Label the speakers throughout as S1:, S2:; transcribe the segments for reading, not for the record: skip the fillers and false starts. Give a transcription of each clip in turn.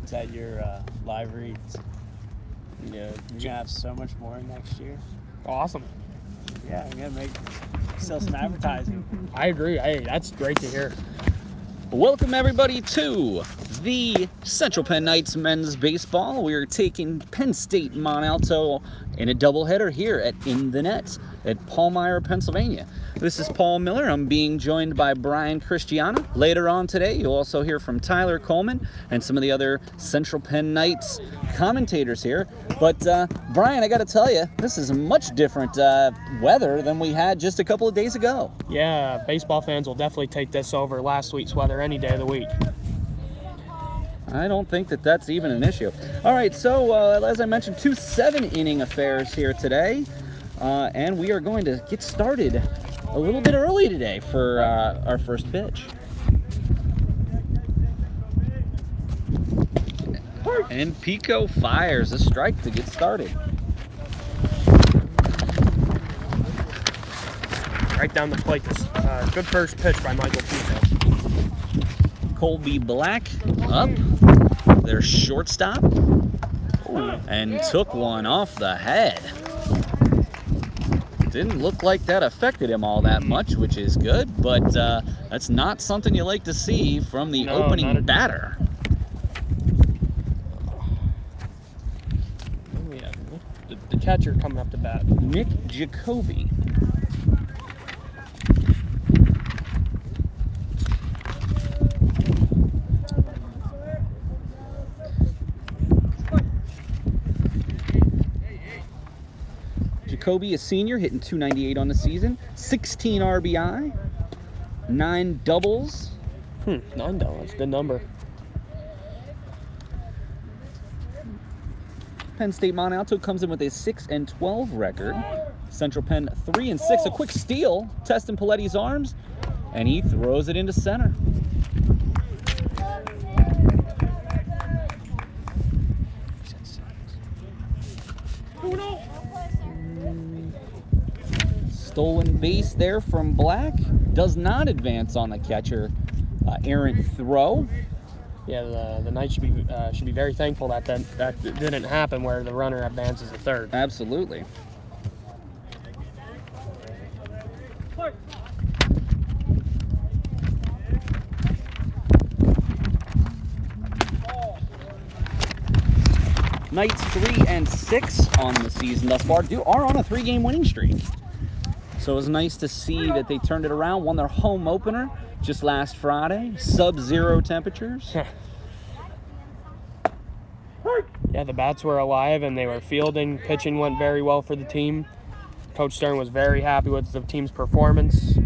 S1: reads at your live reads. Yeah, you're gonna have so much more next year.
S2: Awesome.
S1: Yeah, I'm gonna sell some advertising.
S2: I agree. Hey, that's great to hear.
S3: Welcome everybody to the Central Penn Knights men's baseball. We are taking Penn State Mont Alto in a doubleheader here at In the Net at Palmyra, Pennsylvania. This is Paul Miller. I'm being joined by Brian Cristiano. Later on today, you'll also hear from Tyler Coleman and some of the other Central Penn Knights commentators here. But Brian, I got to tell you, this is much different weather than we had just a couple of days ago.
S2: Yeah, baseball fans will definitely take this over last week's weather any day of the week.
S3: I don't think that that's even an issue. All right, so as I mentioned, 2 7-inning affairs here today. And we are going to get started a little bit early today for our first pitch. And Pico fires a strike to get started.
S2: Right down the plate. Good first pitch by Michael Pico.
S3: Colby Black up, their shortstop, and took one off the head. Didn't look like that affected him all that much, which is good, but that's not something you like to see from the opening batter.
S2: Yeah, the catcher coming up to bat.
S3: Nick Jacoby. Jacoby, a senior, hitting .298 on the season, 16 RBI, 9 doubles.
S2: 9 doubles, good number.
S3: Penn State Mont Alto comes in with a 6-12 record. Central Penn 3-6. A quick steal, testing Paletti's arms, and he throws it into center. Stolen base there from Black. Does not advance on the catcher. Errant throw.
S2: Yeah, the Knights should be very thankful that didn't happen where the runner advances to third.
S3: Absolutely. Knights 3-6 on the season thus far. Are on a 3-game winning streak. So it was nice to see that they turned it around, won their home opener just last Friday, sub-zero temperatures.
S2: Yeah, the bats were alive and they were fielding. Pitching went very well for the team. Coach Stern was very happy with the team's performance.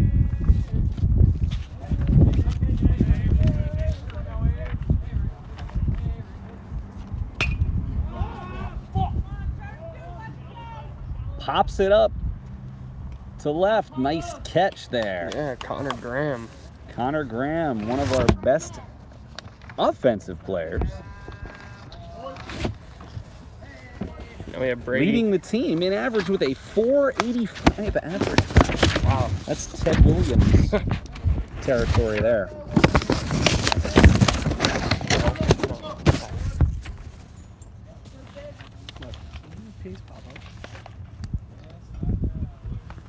S3: Pops it up to left. Nice catch there.
S2: Yeah, Connor Graham.
S3: Connor Graham, one of our best offensive players.
S2: Now we have Brady.
S3: Leading the team in average with a .485 average.
S2: Wow.
S3: That's Ted Williams territory there.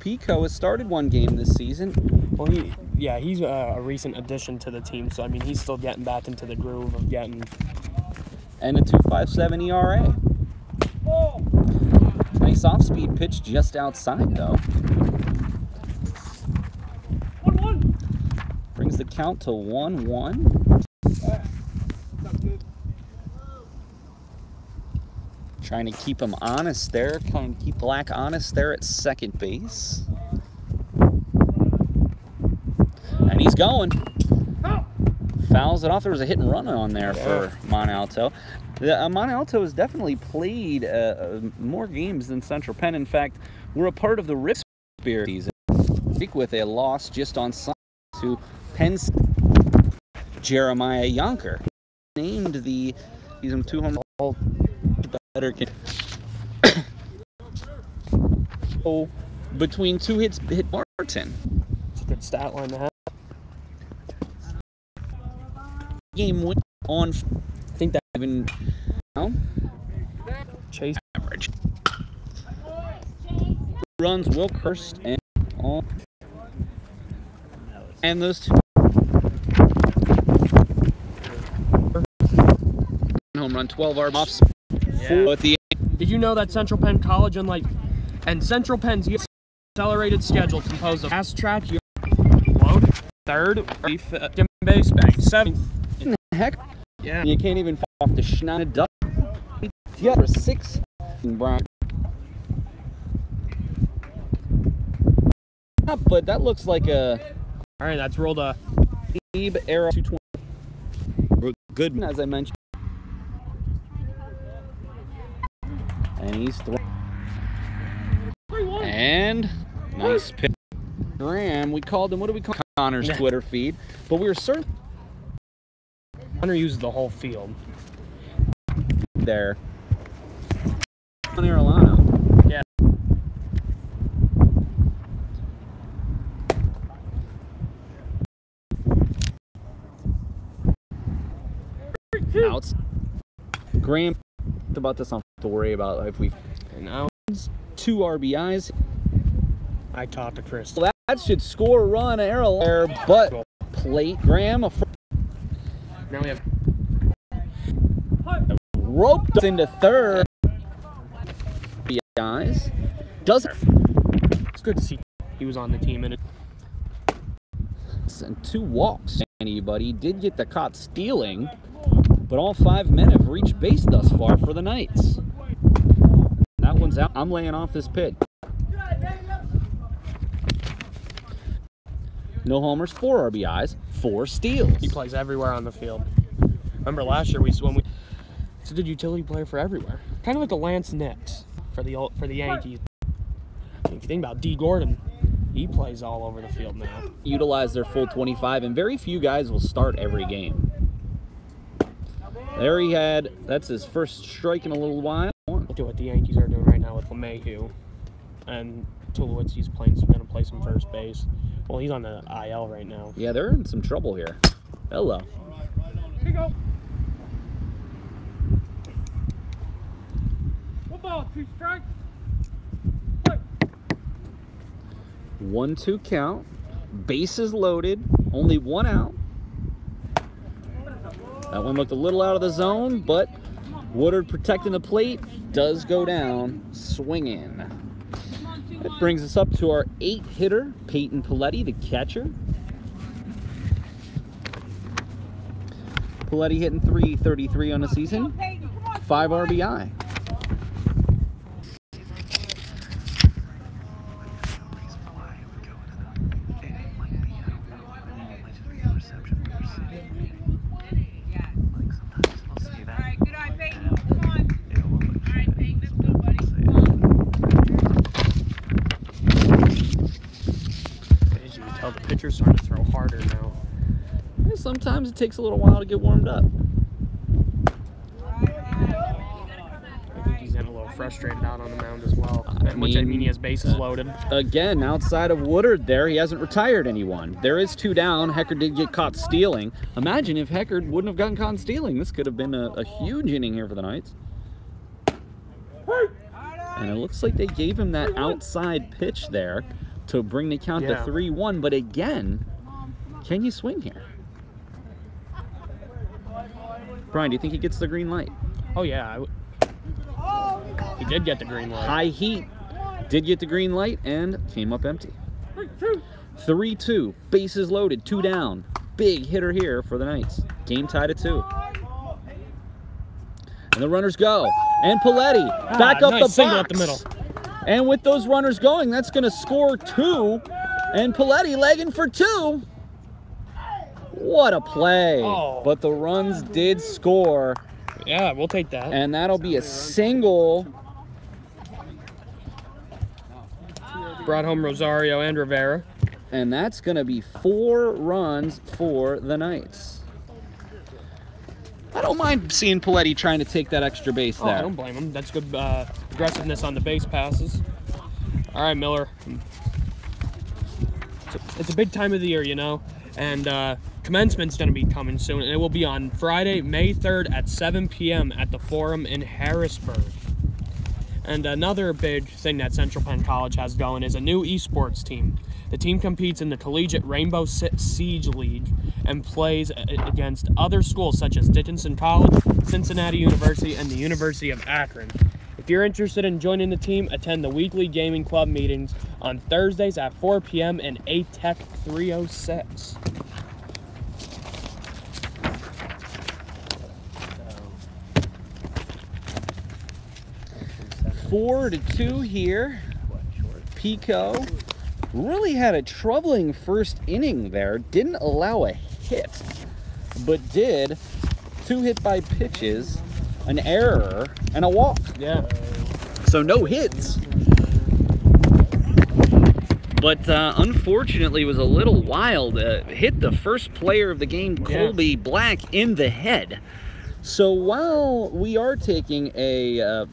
S3: Pico has started 1 game this season.
S2: Well, he's a recent addition to the team, so I mean he's still getting back into the groove of getting.
S3: And a 2.57 ERA. Nice off-speed pitch just outside though.
S1: 1-1.
S3: Brings the count to 1-1. Trying to keep him honest there, trying to keep Black honest there at second base. And he's going. Fouls it off. There was a hit and run on there for Mont Alto. Mont Alto has definitely played more games than Central Penn. In fact, we're a part of the Rip Spirit season with a loss just on Sunday to Penn State. Jeremiah Yonker named he's in 2 home better. Oh, between 2 hits hit Martin.
S2: It's a good stat line to have.
S3: Game win on.
S2: I think that
S3: even
S2: Chase.
S3: average. Runs will Kirst and all. And those two. Home run, 12 RBIs.
S2: Yeah.
S3: At the
S2: Did you know that Central Penn College and Central Penn's accelerated schedule composed of fast track, load, third, base bag, seventh.
S3: in the heck?
S2: Yeah.
S3: You can't even fall off the schneid duck. Yeah, for 6. But that looks like a
S2: All right, that's rolled a
S3: Abe era 220. Good, as I mentioned. And he's throwing. And nice pitch. Graham, we called him, what do we call Connor's Twitter feed? But we were certain
S2: Hunter uses the whole field.
S3: there. Carolina.
S2: Yeah.
S3: Outs. Graham about this. I don't have to worry about if we.
S2: And now
S3: 2 RBIs.
S2: I talked to Chris.
S3: Well, that should score a run, arrow there, but plate Graham
S2: Now we have
S3: roped into third. Guys, doesn't.
S2: It's good to see he was on the team and
S3: And 2 walks. Anybody did get the caught stealing, but all 5 men have reached base thus far for the Knights. That one's out. I'm laying off this pitch. No homers, 4 RBIs, 4 steals.
S2: he plays everywhere on the field. Remember last year he's a good utility player for everywhere. Kind of like a Lance Nix for the Yankees. If you think about D. Gordon, he plays all over the field now.
S3: Utilize their full 25, and very few guys will start every game. There he had, that's his first strike in a little while.
S2: Look at what the Yankees are doing right now with LeMahieu. And Tulowitzki's going to play some first base. Well, he's on the IL right now.
S3: Yeah, they're in some trouble here. Hello.
S2: Here you go. 2 strikes.
S3: 1-2 count. Bases loaded. Only 1 out. That one looked a little out of the zone, but Woodard protecting the plate does go down swinging. That brings us up to our 8th hitter, Peyton Paletti, the catcher. Paletti hitting .333 on the season, 5 RBI.
S2: The pitcher's starting to throw harder now.
S3: Yeah, sometimes it takes a little while to get warmed up.
S2: I think he's getting a little frustrated out on the mound as well.
S3: I
S2: mean he has bases loaded.
S3: Again, outside of Woodard there, he hasn't retired anyone. There is 2 down. Hecker did get caught stealing. Imagine if Hecker wouldn't have gotten caught stealing. This could have been a huge inning here for the Knights. And it looks like they gave him that outside pitch there to bring the count to 3-1. But again, can you swing here? Brian, do you think he gets the green light?
S2: Oh, yeah. He did get the green light.
S3: High heat did get the green light and came up empty. 3-2. Bases loaded. 2 down. Big hitter here for the Knights. Game tied at 2. And the runners go. And Paletti back up
S2: nice
S3: the
S2: single
S3: box.
S2: up the middle.
S3: And with those runners going, that's going to score 2. And Paletti legging for 2. What a play.
S2: Oh.
S3: But the runs did score.
S2: Yeah, we'll take that.
S3: And that'll be a single.
S2: Brought home Rosario and Rivera.
S3: And that's going to be 4 runs for the Knights. I don't mind seeing Paletti trying to take that extra base there.
S2: I don't blame him. That's good aggressiveness on the base passes. All right, Miller. It's a big time of the year, you know. And commencement's going to be coming soon, and it will be on Friday, May 3rd at 7 p.m. at the Forum in Harrisburg. And another big thing that Central Penn College has going is a new esports team. The team competes in the Collegiate Rainbow Siege League and plays against other schools such as Dickinson College, Cincinnati University, and the University of Akron. If you're interested in joining the team, attend the weekly gaming club meetings on Thursdays at 4 p.m. in ATEC 306.
S3: 4-2 here. Pico really had a troubling first inning there. Didn't allow a hit, but did 2 hit-by-pitches, an error, and a walk.
S2: Yeah.
S3: So no hits. But unfortunately was a little wild. Hit the first player of the game, Colby Black, in the head. So while we are taking a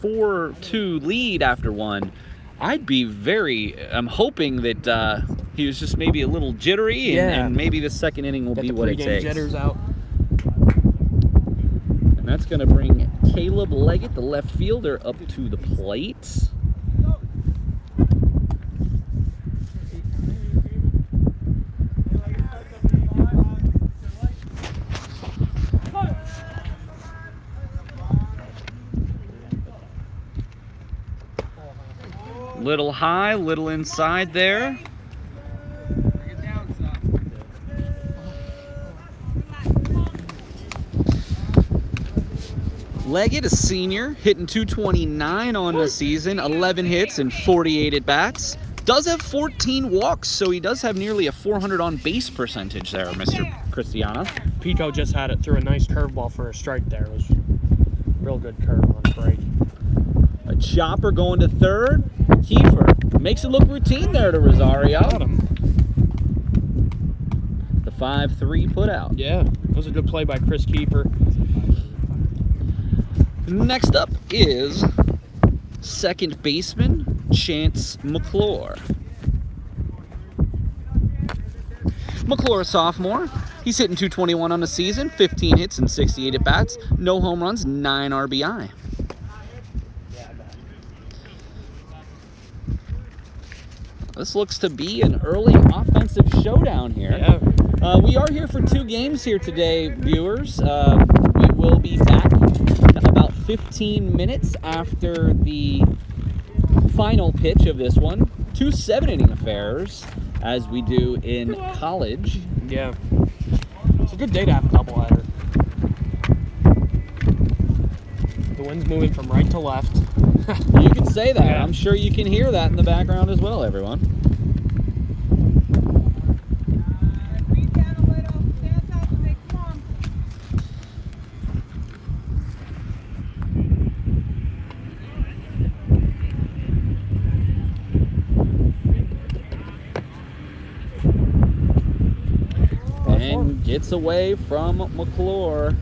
S3: 4-2 lead after one, I'm hoping that he was just maybe a little jittery, and maybe the second inning will be what it takes.
S2: Jitters out.
S3: And that's going to bring Caleb Leggett, the left fielder, up to the plate. Little high, little inside there. Leggett, a senior, hitting .229 on the season, 11 hits and 48 at-bats. Does have 14 walks, so he does have nearly a 400 on-base percentage there, Mr. Cristiano.
S2: Pico just had it through a nice curveball for a strike there. It was a real good curve on break.
S3: A chopper going to third. Kiefer makes it look routine there to Rosario. The 5-3 put out.
S2: Yeah, it was a good play by Chris Kiefer.
S3: Next up is second baseman Chance McClure. McClure, a sophomore. He's hitting .221 on the season, 15 hits and 68 at-bats, no home runs, 9 RBI. This looks to be an early offensive showdown here.
S2: Yeah.
S3: We are here for 2 games here today, viewers. We will be back about 15 minutes after the final pitch of this one. 2 7-inning affairs, as we do in college.
S2: Yeah. It's a good day to have a doubleheader. The wind's moving from right to left.
S3: You can say that.
S2: Yeah.
S3: I'm sure you can hear that in the background as well, everyone. And gets away from McClure.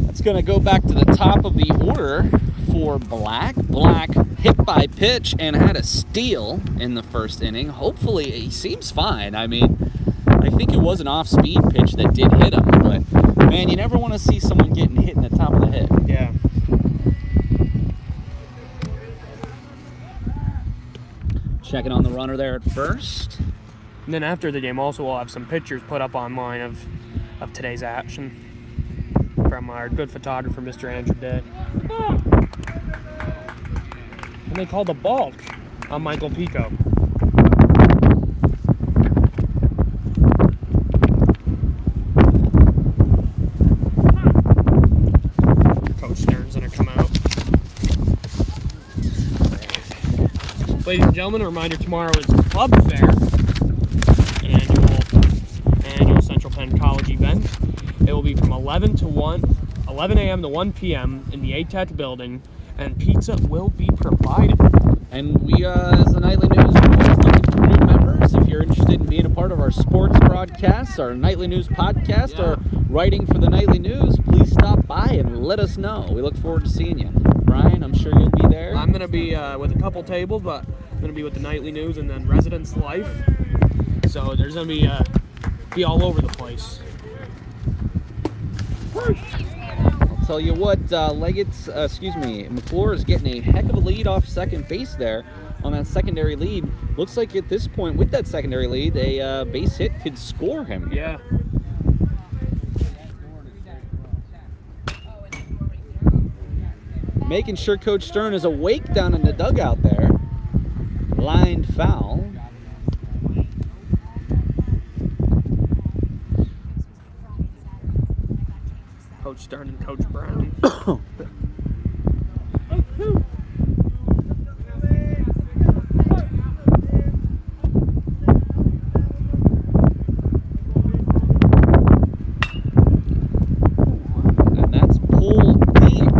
S3: That's going to go back to the top of the order for Black. Black hit by pitch and had a steal in the first inning. Hopefully, he seems fine. I mean, I think it was an off-speed pitch that did hit him, but man, you never want to see someone getting hit in the top of the head.
S2: Yeah.
S3: Checking on the runner there at first.
S2: And then after the game, also we'll have some pictures put up online of today's action from our good photographer, Mr. Andrew Day. And they called a balk on Michael Pico. Coach Stern's gonna come out. Ladies and gentlemen, a reminder, tomorrow is Club Fair, annual Central Penn College event. It will be from 11 a.m. to 1 p.m. in the ATEC building, and pizza will be provided.
S3: And we, as the Nightly News, are always looking for new members. If you're interested in being a part of our sports broadcasts, our Nightly News podcast, or writing for the Nightly News, please stop by and let us know. We look forward to seeing you. Brian, I'm sure you'll be there.
S2: I'm going to be with a couple tables, but I'm going to be with the Nightly News and then Residence Life. So there's gonna be all over the place.
S3: I'll tell you what, McClure is getting a heck of a lead off second base there on that secondary lead. Looks like at this point, with that secondary lead, a base hit could score him.
S2: Yeah.
S3: Making sure Coach Stern is awake down in the dugout there. Line foul.
S2: Coach Stern and Coach Brown.
S3: And that's pulled deep.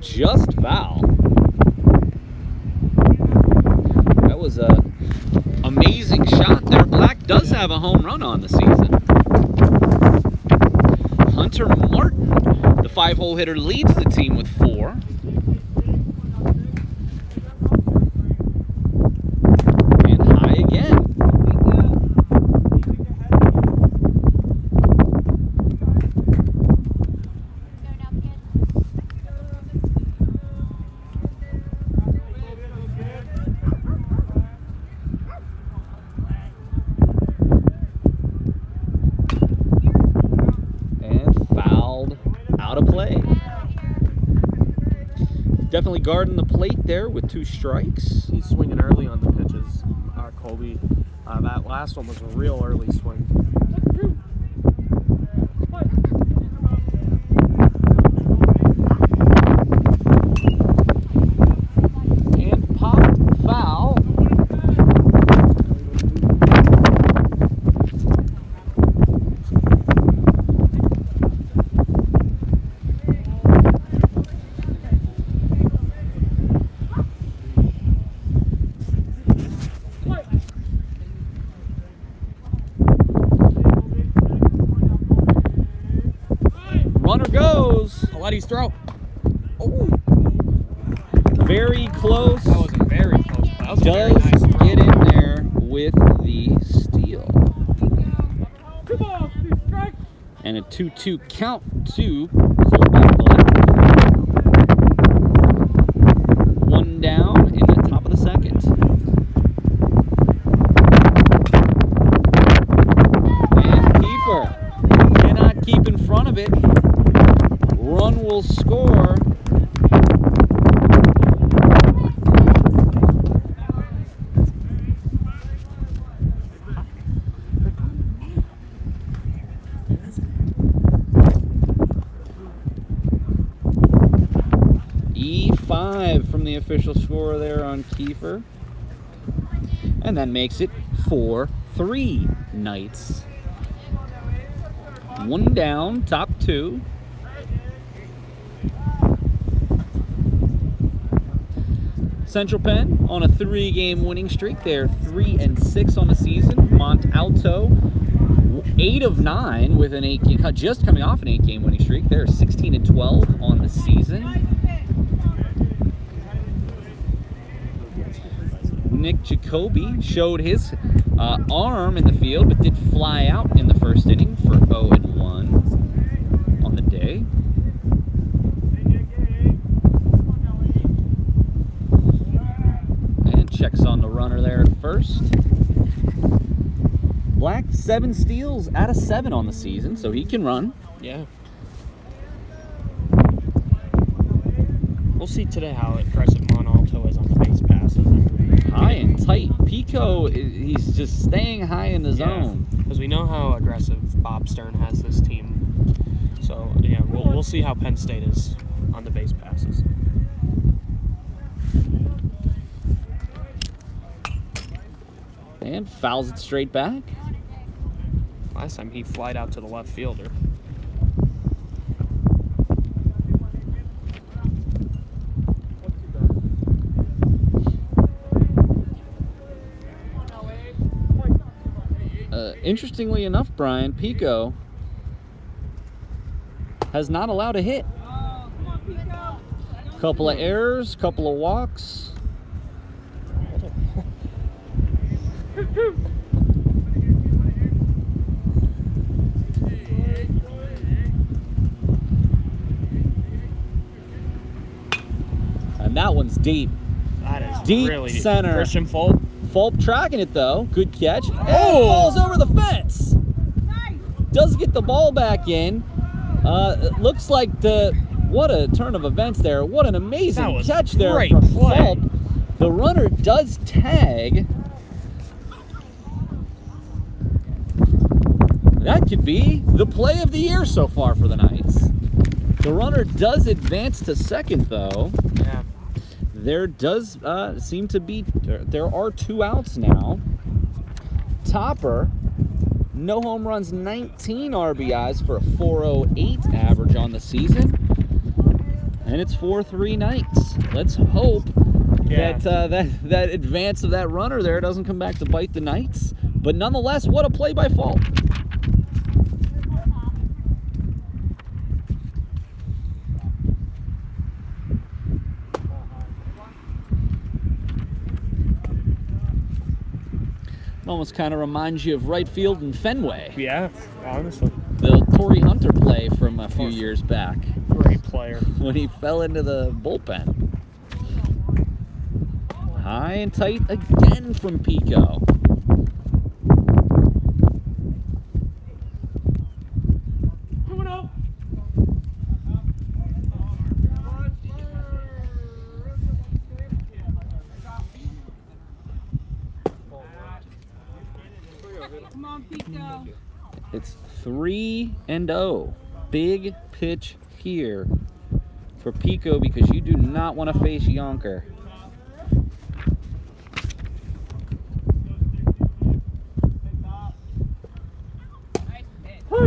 S3: Just foul. That was a amazing shot there. Black does have a home run on the season. Hunter Martin, the 5-hole hitter, leads the team with 4. And high again. Out of play. Definitely guarding the plate there with 2 strikes.
S2: He's swinging early on the pitches, Colby. That last one was a real early swing.
S3: And pop foul. Runner goes.
S2: Letty's throw.
S3: Oh. Very close.
S2: That was a very close. That was a very
S3: Does
S2: nice throw.
S3: get in there with the steal. And a 2-2 count to Colby Black. 1 down in the top of the second. And Kiefer cannot keep in front of it. Run will score. E5 from the official score there on Kiefer. And that makes it 4-3 Knights. 1 down, top 2. Central Penn on a 3-game winning streak. They're 3-6 on the season. Mont Alto 8 of 9 with an 8-game, just coming off an 8-game winning streak. They're 16-12 on the season. Nick Jacoby showed his arm in the field, but did fly out in the first inning for 0-1 on the day. And checks on the runner there at first. Black, 7 steals out of 7 on the season, so he can run.
S2: Yeah. We'll see today how aggressive Mont Alto is on the base passes.
S3: High and tight. Pico, he's just staying high in the zone.
S2: Because we know how aggressive Bob Stern has this team. So, yeah, we'll see how Penn State is on the base passes.
S3: And fouls it straight back.
S2: Last time he flied out to the left fielder.
S3: Interestingly enough, Brian, Pico has not allowed a hit. Couple of errors, couple of walks. And that one's deep.
S2: That is
S3: Deep
S2: really
S3: center.
S2: Christian Fulp.
S3: Fulp tracking it though. Good catch. Oh! Falls over the fence. Does get the ball back in. It looks like what a turn of events there. What an amazing catch there from Fulp. The runner does tag. That could be the play of the year so far for the Knights. The runner does advance to second though.
S2: Yeah.
S3: There does seem to be, there are 2 outs now. Topper, no home runs, 19 RBIs for a 408 average on the season. And it's 4-3 Knights. Let's hope that advance of that runner there doesn't come back to bite the Knights. But nonetheless, what a play by Fulp. It almost kind of reminds you of right field in Fenway.
S2: Yeah, honestly.
S3: The Torrey Hunter play from a few years back.
S2: Great player.
S3: When he fell into the bullpen. High and tight again from Pico.
S4: Come on, Pico.
S3: It's 3-0. Big pitch here for Pico because you do not want to face Yonker.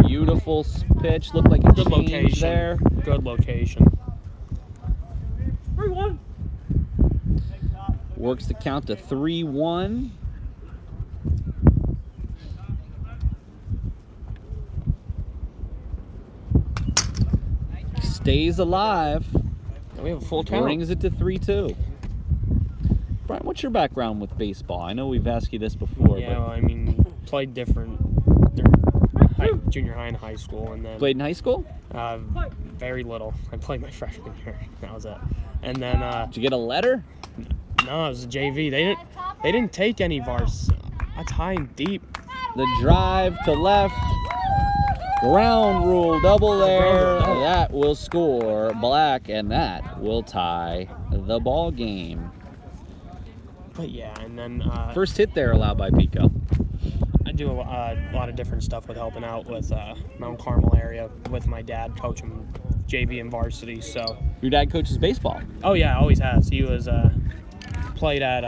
S3: Beautiful pitch. Looked like a
S2: Good
S3: change
S2: location
S3: there.
S2: Good location.
S3: Works the count to 3-1. Stays alive.
S2: We have a full count.
S3: Brings it to 3-2. Brian, what's your background with baseball? I know we've asked you this before.
S2: Yeah,
S3: but
S2: well, I mean, played different junior high and high school, and then
S3: played in high school?
S2: very little. I played my freshman year. That was it. And then
S3: Did you get a letter?
S2: no, it was a JV. They didn't take any vars. That's high and deep.
S3: The drive to left. Ground rule double there. That will score black, and that will tie the ball game.
S2: But yeah, and then
S3: First hit there allowed by Pico.
S2: I do a lot of different stuff with helping out with Mount Carmel area with my dad coaching JV and varsity. So
S3: Your dad coaches baseball.
S2: oh yeah, always has. He was played at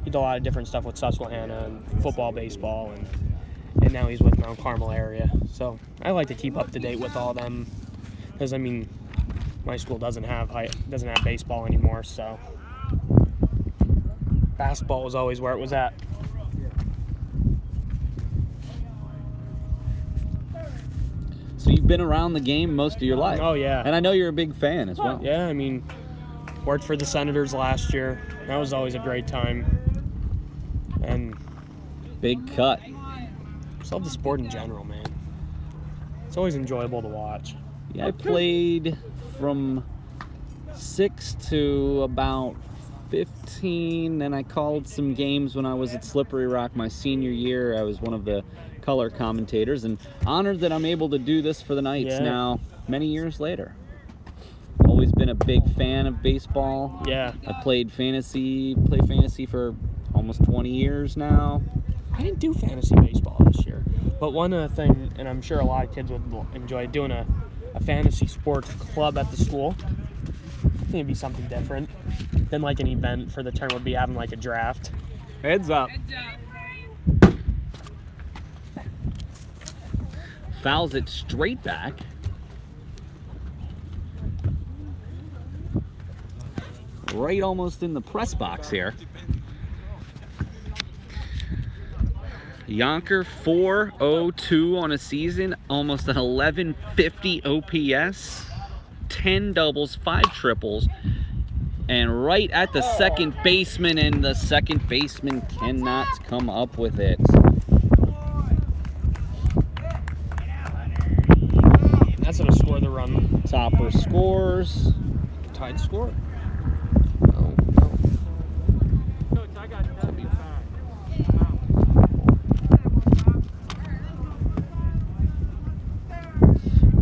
S2: he did a lot of different stuff with Susquehanna and football, baseball, and now he's with Mount Carmel area. So I like to keep up to date with all them because I mean my school doesn't have baseball anymore. So basketball was always where it was at.
S3: So you've been around the game most of your life.
S2: Oh yeah.
S3: And I know you're a big fan as well.
S2: Yeah, I mean, worked for the Senators last year. That was always a great time. And
S3: Big cut.
S2: just love the sport in general, man. It's always enjoyable to watch.
S3: Yeah, I played from 6 to about 15, and I called some games when I was at Slippery Rock my senior year. I was one of the color commentators, and honored that I'm able to do this for the Knights now, many years later. Always been a big fan of baseball.
S2: Yeah.
S3: I play fantasy for almost 20 years now.
S2: I didn't do fantasy baseball this year. But one thing, and I'm sure a lot of kids would enjoy doing a fantasy sports club at the school. I think it'd be something different than like an event for the term would be having like a draft.
S3: Heads up. Fouls it straight back. Right almost in the press box here. Yonker 402 on a season, almost an 1150 OPS, 10 doubles, 5 triples. And right at the second baseman, and the second baseman cannot come up with it.
S2: That's going to score the run.
S3: Topper scores.
S2: Tied score.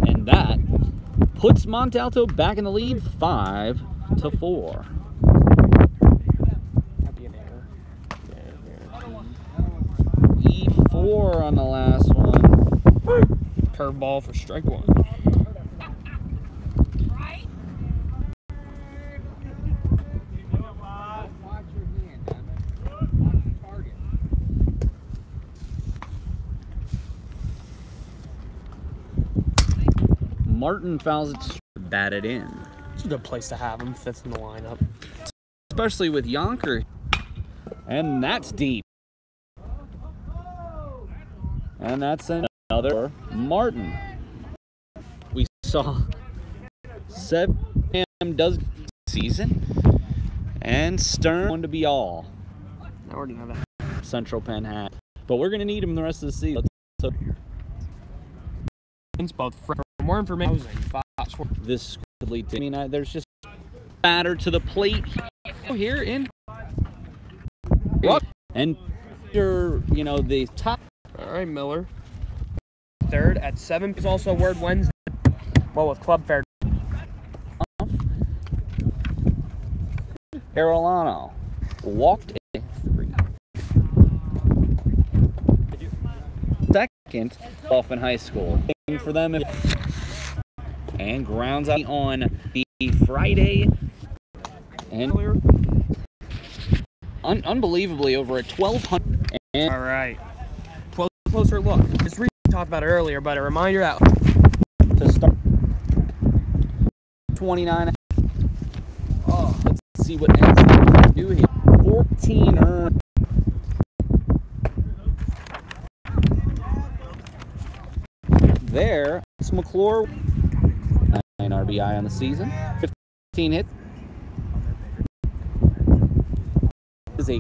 S3: And that puts Mont Alto back in the lead, 5-4.
S2: That'd be an error.
S3: E4 on the last one.
S2: Curveball for strike one.
S3: Martin fouls it, batted in.
S2: It's a good place to have him, fifth in the lineup.
S3: Especially with Yonker. And that's deep. And that's another Martin. We saw 7 does season. And Stern wanted to be all.
S2: I already know that.
S3: Central Penn hat. But we're going to need him the rest of the season. So
S2: Both for more information,
S3: this could lead to, there's just batter to the plate here in. And the top.
S2: All right, Miller. Third at 7 is also word Wednesday. Well, with Club Fair.
S3: Carolano walked a 3. Second off in high school. For them, and grounds out on the Friday, and unbelievably over at 1,200.
S2: All right, closer look. Just talked about it earlier, but a reminder that
S3: to start 29. Oh, let's see what else we can do here. 14 earned. There, it's McClure, 9 RBI on the season, 15 hits. Is a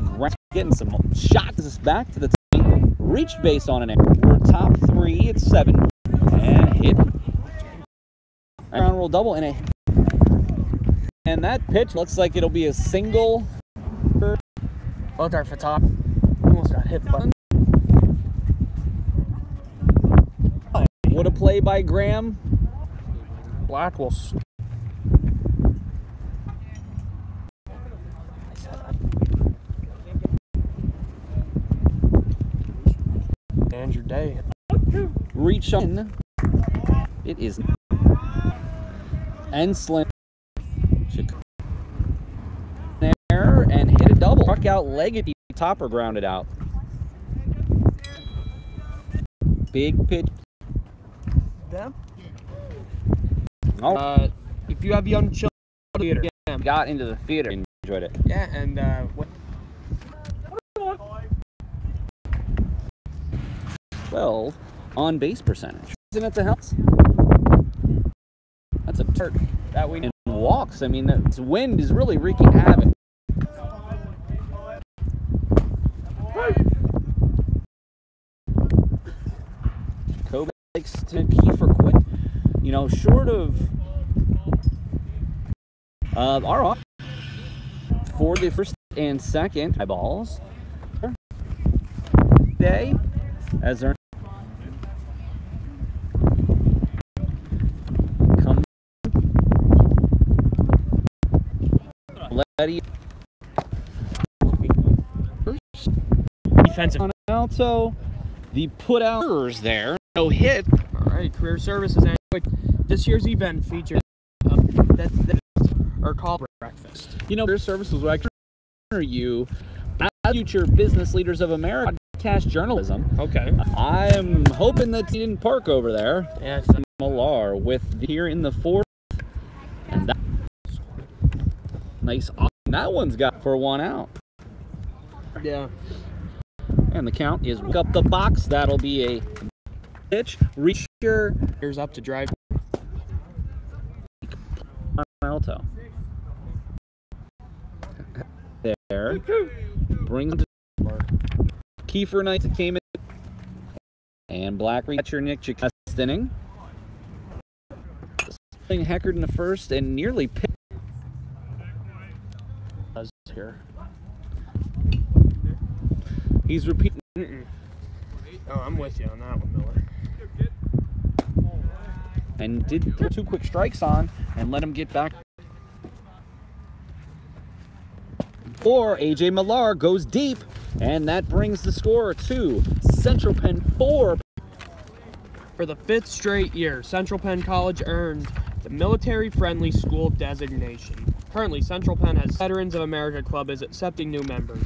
S3: getting some shots back to the team. Reached base on an error. We're top 3. It's 7 and hit. Ground roll double and a. And that pitch looks like it'll be a single.
S2: both are for top. Almost got hit by.
S3: What a play by Graham.
S2: Black will. And your day.
S3: Reach in. It is. And slim. Error and hit a double. Struck out legged. Topper grounded out. Big pitch.
S2: Them?
S3: Oh.
S2: If you have young children, theater. Yeah.
S3: Got into the theater and enjoyed it.
S2: Yeah, and what?
S3: 12 on base percentage. Isn't it the house? That's a turd.
S2: That we
S3: and walks. I mean, the wind is really wreaking havoc. Kobe likes to key for quick. You know, short of our for the first and second eyeballs. Day as our come Letty
S2: defensive
S3: on Alto. The put outers there, no hit.
S2: All right, career services and this year's event features our call breakfast.
S3: You know, career services will actually honor you as future business leaders of America. Podcast journalism.
S2: Okay.
S3: I'm hoping that he didn't park over there.
S2: Yeah, it's
S3: Millar with here in the fourth, and that nice. That one's got for 1 out.
S2: yeah.
S3: And the count is up the box. That'll be a pitch. Reach your
S2: Here's up to drive.
S3: Alto. there. Brings him to Kiefer Knights came in. And Black catcher Nick Chikest inning. Heckard in the first and nearly picked.
S2: Here.
S3: He's repeating.
S2: Oh, I'm with you on that one, Miller.
S3: And did throw 2 quick strikes on and let him get back. Or AJ Millar goes deep, and that brings the score to Central Penn 4.
S2: For the 5th straight year, Central Penn College earned the military-friendly school designation. Currently, Central Penn has Veterans of America Club is accepting new members.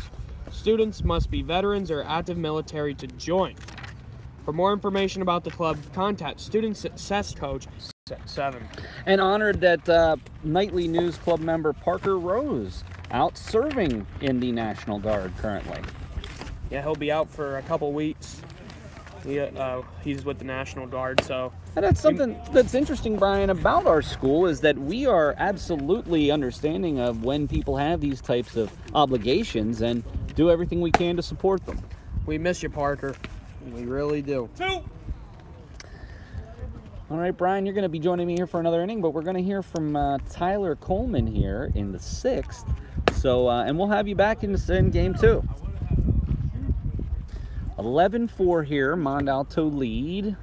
S2: Students must be veterans or active military to join. For more information about the club, contact Student Success Coach 7.
S3: And honored that Nightly News Club member Parker Rose out serving in the National Guard currently.
S2: Yeah, he'll be out for a couple weeks. He's with the National Guard, so.
S3: And that's something that's interesting, Brian, about our school is that we are absolutely understanding of when people have these types of obligations and do everything we can to support them.
S2: We miss you, Parker. We really do.
S3: All right, Brian, you're going to be joining me here for another inning, but we're going to hear from Tyler Coleman here in the 6th. So, and we'll have you back in game 2. 11-4 here, Mont Alto lead.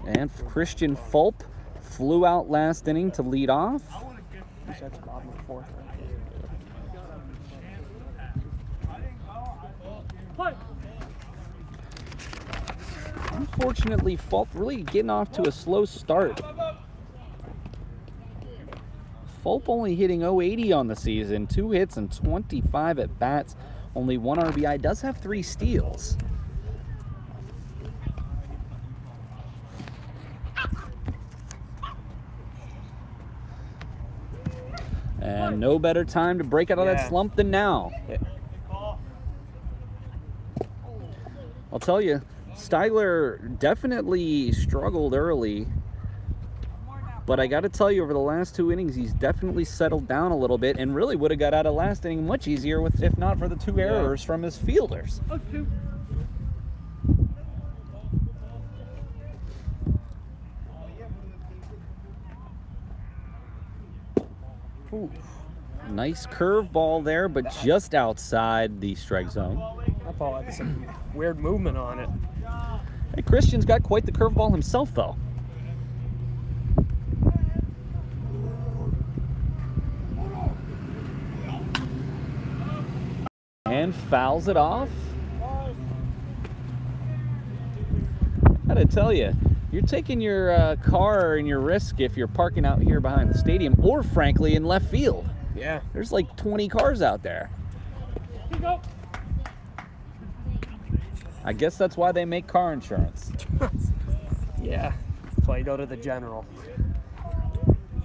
S3: And Christian Fulp flew out last inning to lead off. Unfortunately, Fulp really getting off to a slow start. Fulp only hitting .080 on the season, 2 hits and 25 at bats, only 1 RBI, does have 3 steals. And no better time to break out of that slump than now. I'll tell you, Styler definitely struggled early. But I got to tell you, over the last 2 innings, he's definitely settled down a little bit and really would have got out of last inning much easier with, if not for the 2 errors from his fielders. Ooh. Nice curveball there, but just outside the strike zone.
S2: That ball had some weird movement on it.
S3: Hey, Christian's got quite the curveball himself, though. And fouls it off. I gotta tell you, you're taking your car and your risk if you're parking out here behind the stadium, or frankly in left field.
S2: Yeah.
S3: There's like 20 cars out there. I guess that's why they make car insurance.
S2: Yeah. That's why you go to the General.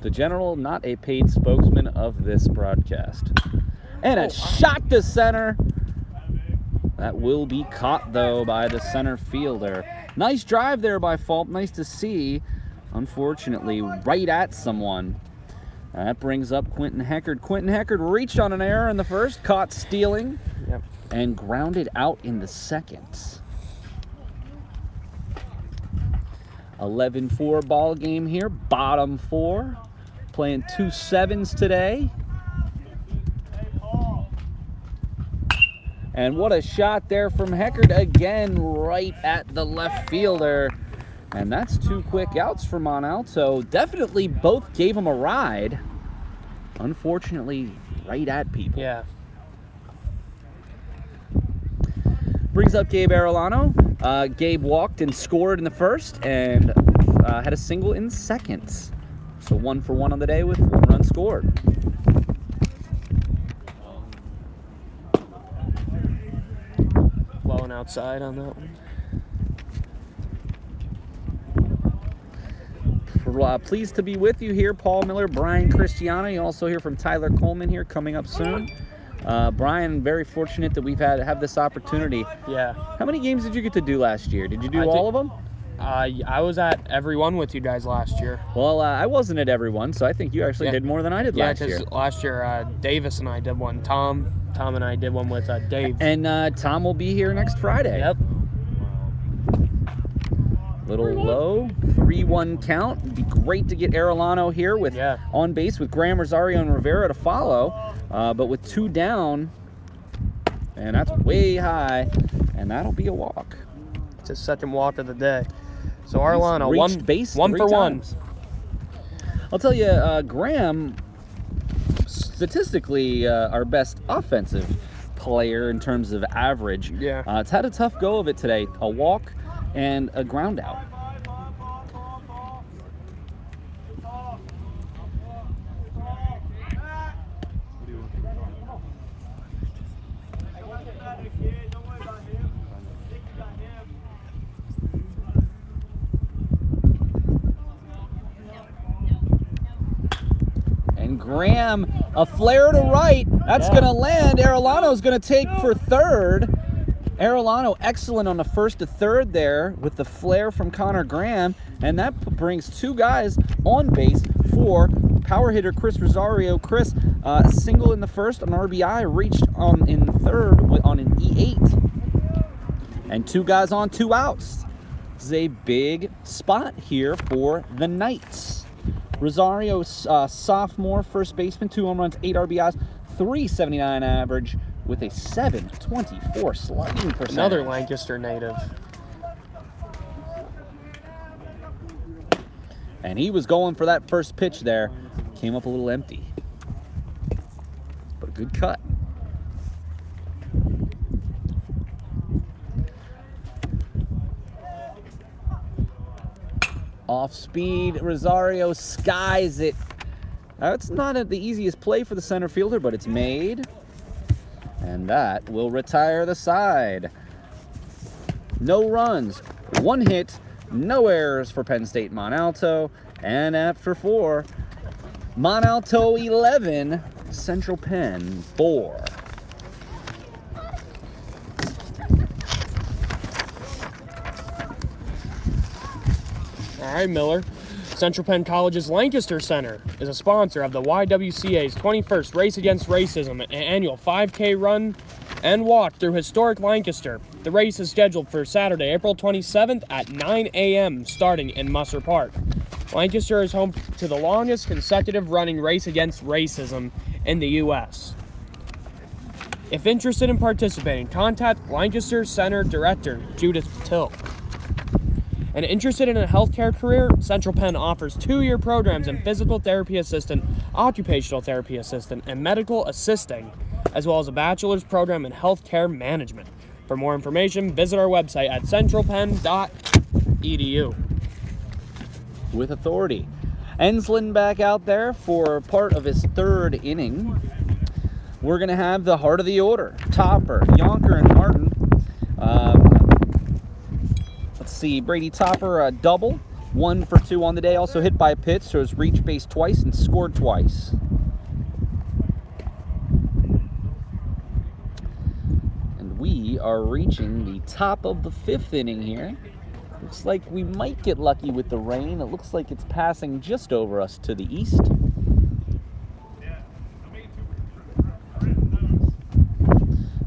S3: The General, not a paid spokesman of this broadcast. And a shot to center. That will be caught, though, by the center fielder. Nice drive there by Fulp. Nice to see. Unfortunately, right at someone. That brings up Quentin Heckard. Quentin Heckard reached on an error in the first, caught stealing, and grounded out in the second. 11-4 ball game here. Bottom 4. Playing 2 7s today. And what a shot there from Heckard again, right at the left fielder. And that's 2 quick outs for Mont Alto. Definitely both gave him a ride. Unfortunately, right at people.
S2: Yeah.
S3: Brings up Gabe Arellano. Gabe walked and scored in the first and had a single in the second. So 1 for 1 on the day with 1 run scored.
S2: Blowing outside on that one.
S3: Pleased to be with you here, Paul Miller, Brian Cristiano. You also hear from Tyler Coleman here coming up soon. Brian, very fortunate that we've have this opportunity.
S2: Yeah.
S3: How many games did you get to do last year? Did you do all of them?
S2: I was at every one with you guys last year.
S3: Well, I wasn't at every one, so I think you actually did more than I did last year.
S2: Yeah, because last year Davis and I did one. Tom and I did one with Dave.
S3: And Tom will be here next Friday.
S2: Yep.
S3: Little low, 3-1 count. It'd be great to get Arellano here with on base with Graham, Rosario, and Rivera to follow. But with 2 down, and that's way high, and that'll be a walk.
S2: It's his second walk of the day. So Arellano, one for one.
S3: I'll tell you, Graham, statistically, our best offensive player in terms of average.
S2: Yeah.
S3: It's had a tough go of it today. A walk and a ground out. And Graham, a flare to right. That's going to land. Arellano's going to take for third. Arellano excellent on the first to third there with the flare from Connor Graham, and that brings 2 guys on base for power hitter Chris Rosario. Chris, a single in the first, an RBI reached in third on an E8, and 2 guys on, 2 outs. This is a big spot here for the Knights. Rosario, sophomore, first baseman, 2 home runs, 8 RBIs, 379 average, with a 724 slugging percentage.
S2: Another Lancaster native.
S3: And he was going for that first pitch there. Came up a little empty. But a good cut. Off speed, Rosario skies it. That's not the easiest play for the center fielder, but it's made. And that will retire the side. No runs, 1 hit, no errors for Penn State Mont Alto. And after 4, Mont Alto 11, Central Penn 4.
S2: All right, Miller. Central Penn College's Lancaster Center is a sponsor of the YWCA's 21st Race Against Racism, an annual 5K run and walk through historic Lancaster. The race is scheduled for Saturday, April 27th at 9 a.m. starting in Musser Park. Lancaster is home to the longest consecutive running Race Against Racism in the U.S. If interested in participating, contact Lancaster Center Director Judith Till. And interested in a healthcare career, Central Penn offers 2-year programs in physical therapy assistant, occupational therapy assistant, and medical assisting, as well as a bachelor's program in healthcare management. For more information, visit our website at centralpenn.edu.
S3: With authority. Enslin back out there for part of his 3rd inning. We're going to have the heart of the order. Topper, Yonker, and Martin. Let's see, Brady Topper, a double, 1 for 2 on the day, also hit by a pitch, so has reached base twice and scored twice. And we are reaching the top of the 5th inning here. Looks like we might get lucky with the rain. It looks like it's passing just over us to the east.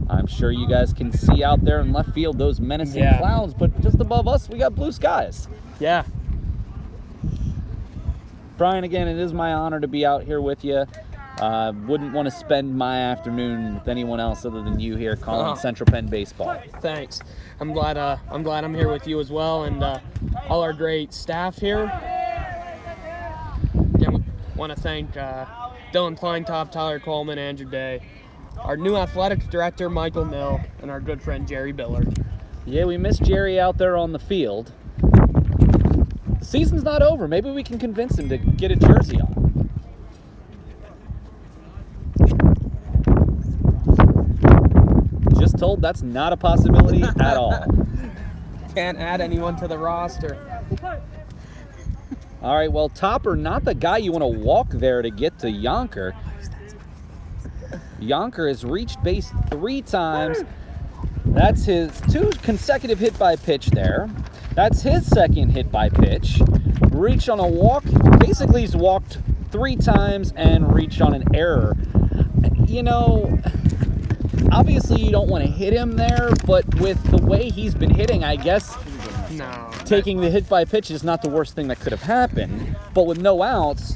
S3: I'm sure you guys can see out there in left field those menacing clouds, but just above us, we got blue skies.
S2: Yeah.
S3: Brian, again, it is my honor to be out here with you. Wouldn't want to spend my afternoon with anyone else other than you here calling Central Penn baseball.
S2: Thanks. I'm glad I'm here with you as well, and all our great staff here. Again, want to thank Dylan Kleintop, Tyler Coleman, Andrew Day, our new athletics director, Michael Mill, and our good friend, Jerry Billard.
S3: Yeah, we miss Jerry out there on the field. The season's not over. Maybe we can convince him to get a jersey on. Just told that's not a possibility at all.
S2: Can't add anyone to the roster.
S3: All right, well, Topper, not the guy you want to walk there to get to Yonker. Yonker has reached base 3 times. That's his 2 consecutive hit by pitch there. That's his second hit by pitch. Reach on a walk. Basically, he's walked 3 times and reached on an error. You know, obviously you don't want to hit him there, but with the way he's been hitting, I guess
S2: No.
S3: taking the hit by pitch is not the worst thing that could have happened. But with no outs,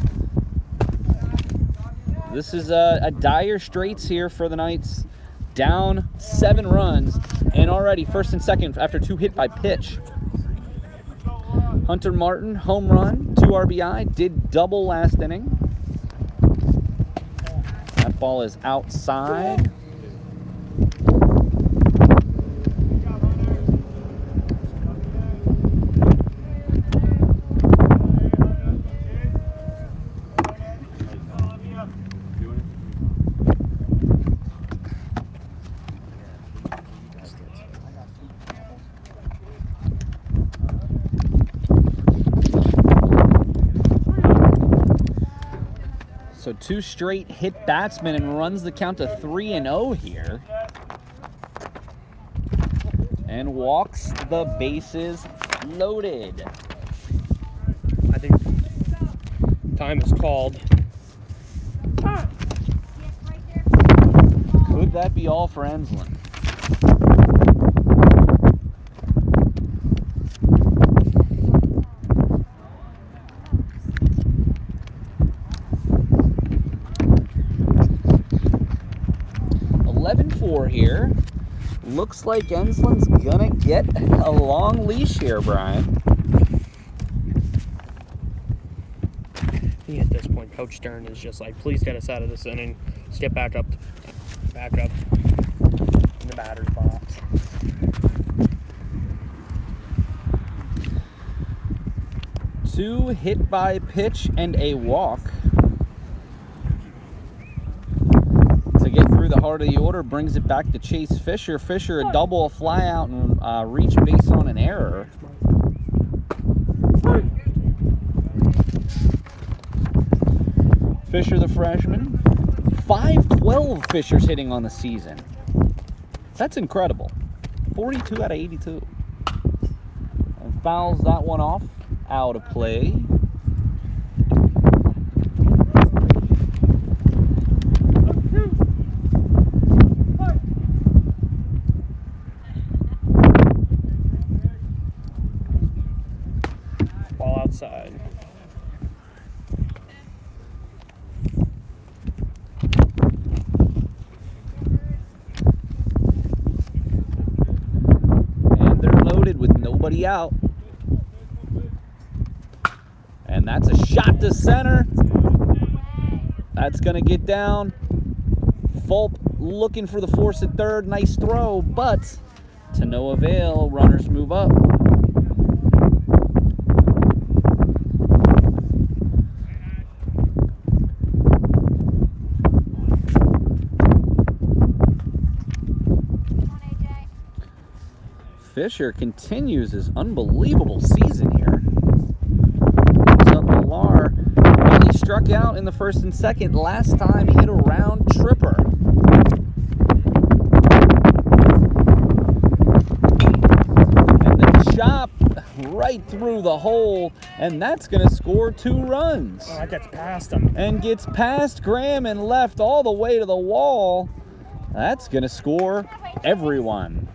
S3: this is a dire straits here for the Knights. Down 7 runs, and already first and second after 2 hit by pitch. Hunter Martin, home run, 2 RBI, did double last inning. That ball is outside. So 2 straight hit batsmen and runs the count to 3-0 here. And walks the bases loaded.
S2: I think time is called.
S3: Could that be all for Enslin? Here. Looks like Enslin's gonna get a long leash here, Brian.
S2: I think at this point, Coach Stern is just like, please get us out of this inning. Let's get back up in the batter's box.
S3: Two hit by pitch and a walk. The heart of the order brings it back to Chase Fisher. Fisher a double, a fly out, and reach base on an error. Fisher, the freshman, 512 Fisher's hitting on the season. That's incredible. 42 out of 82. And fouls that one off, out of play.
S2: Outside.
S3: And they're loaded with nobody out. And that's a shot to center. That's going to get down. Fulp looking for the force at third. Nice throw, but to no avail. Runners move up. Fisher continues his unbelievable season here. Brings up Millar. Well, he struck out in the first and second. Last time he hit a round tripper. And the chop right through the hole, and that's going to score 2 runs.
S2: Oh, that gets past him.
S3: And gets past Graham and left all the way to the wall. That's going to score everyone.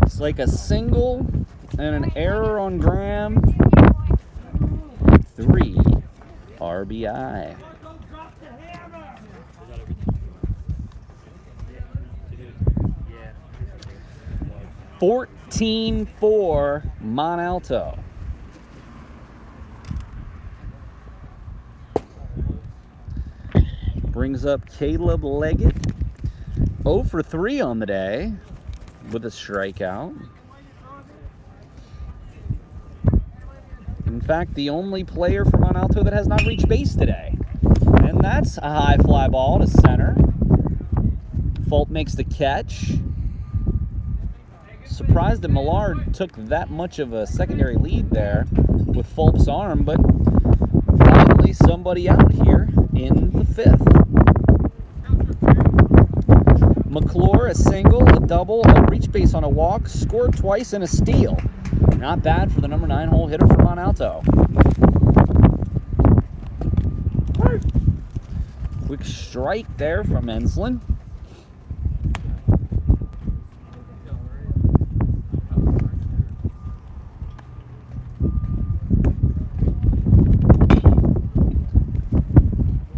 S3: It's like a single and an error on Graham. 3 RBI. Yeah. 14-4 Mont Alto. Brings up Caleb Leggett. 0 for 3 on the day with a strikeout. In fact, the only player from Mont Alto that has not reached base today. And that's a high fly ball to center. Fulp makes the catch. Surprised that Millard took that much of a secondary lead there with Fulp's arm, but finally somebody out here in the 5th. McClure, a single, a double, a reach base on a walk, scored twice, and a steal. Not bad for the number 9 hole hitter for Mont Alto. Quick strike there from Enslin.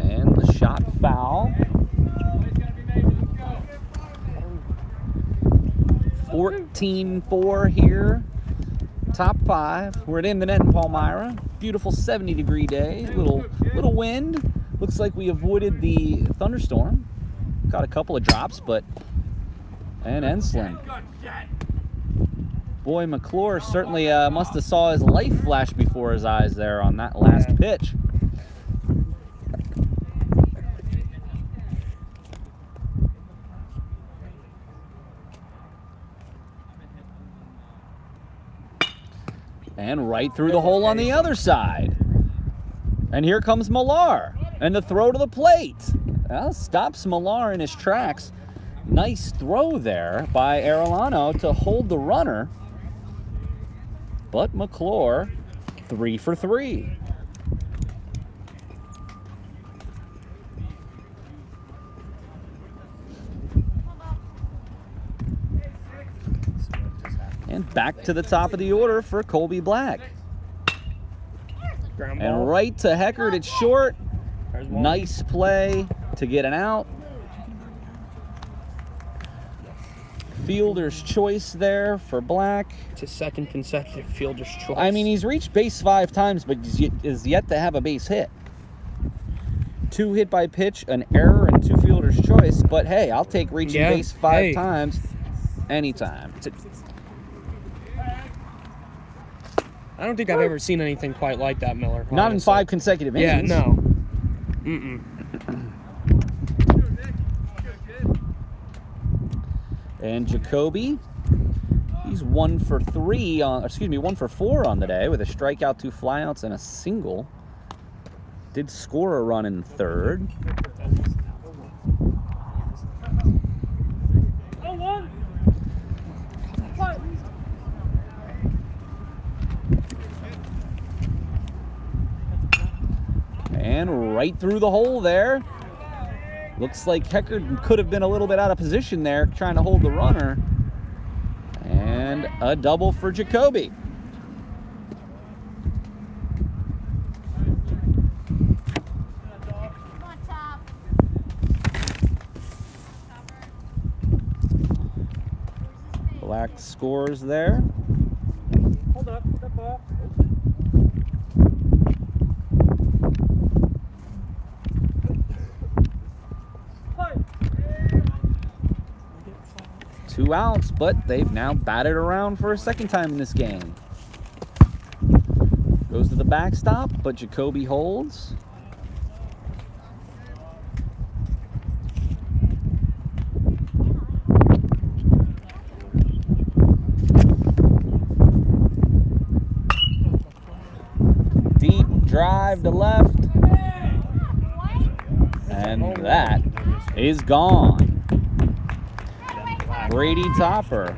S3: And the shot foul. 14-4 here. Top 5. We're at In the Net in Palmyra. Beautiful 70-degree day. Little wind. Looks like we avoided the thunderstorm. Got a couple of drops, but... And Enslin. Boy, McClure certainly must have saw his life flash before his eyes there on that last pitch. And right through the hole on the other side. And here comes Millar. And the throw to the plate. Well, stops Millar in his tracks. Nice throw there by Arellano to hold the runner. But McClure, 3 for 3. And back to the top of the order for Colby Black. And right to Heckert, it's short. Nice play to get an out. Fielder's choice there for Black.
S2: It's his second consecutive fielder's choice.
S3: I mean, he's reached base 5 times, but is yet to have a base hit. 2 hit by pitch, an error, and 2 fielder's choice. But hey, I'll take reaching base 5 times anytime.
S2: I don't think I've ever seen anything quite like that, Miller.
S3: Not in 5 consecutive innings.
S2: Yeah, no. Mm-mm.
S3: And Jacoby, he's 1 for 3 on, excuse me, 1 for 4 on the day with a strikeout, 2 flyouts, and a single. Did score a run in 3rd. And right through the hole there. Looks like Heckert could have been a little bit out of position there, trying to hold the runner. And a double for Jacoby. Black scores there.
S2: Hold up, step up.
S3: Two outs, but they've now batted around for a second time in this game. Goes to the backstop, but Jacoby holds. Deep drive to left. And that is gone. Brady Topper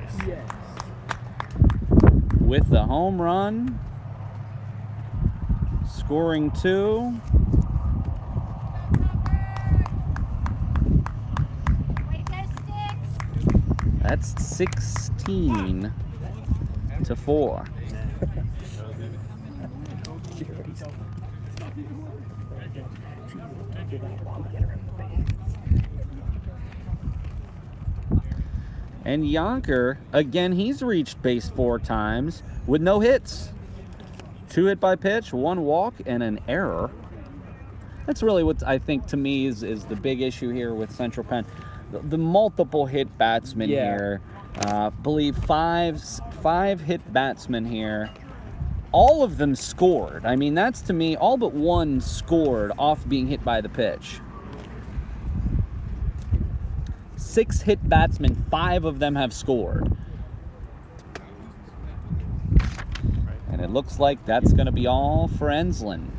S3: with the home run, scoring 2. That's 16-4. And Yonker, again, he's reached base 4 times with no hits. 2 hit by pitch, 1 walk, and an error. That's really what I think, to me, is the big issue here with Central Penn. The multiple hit batsmen here. Believe 5 hit batsmen here. All of them scored. I mean, that's, to me, all but 1 scored off being hit by the pitch. 6 hit batsmen, 5 of them have scored. And it looks like that's going to be all for Enslin.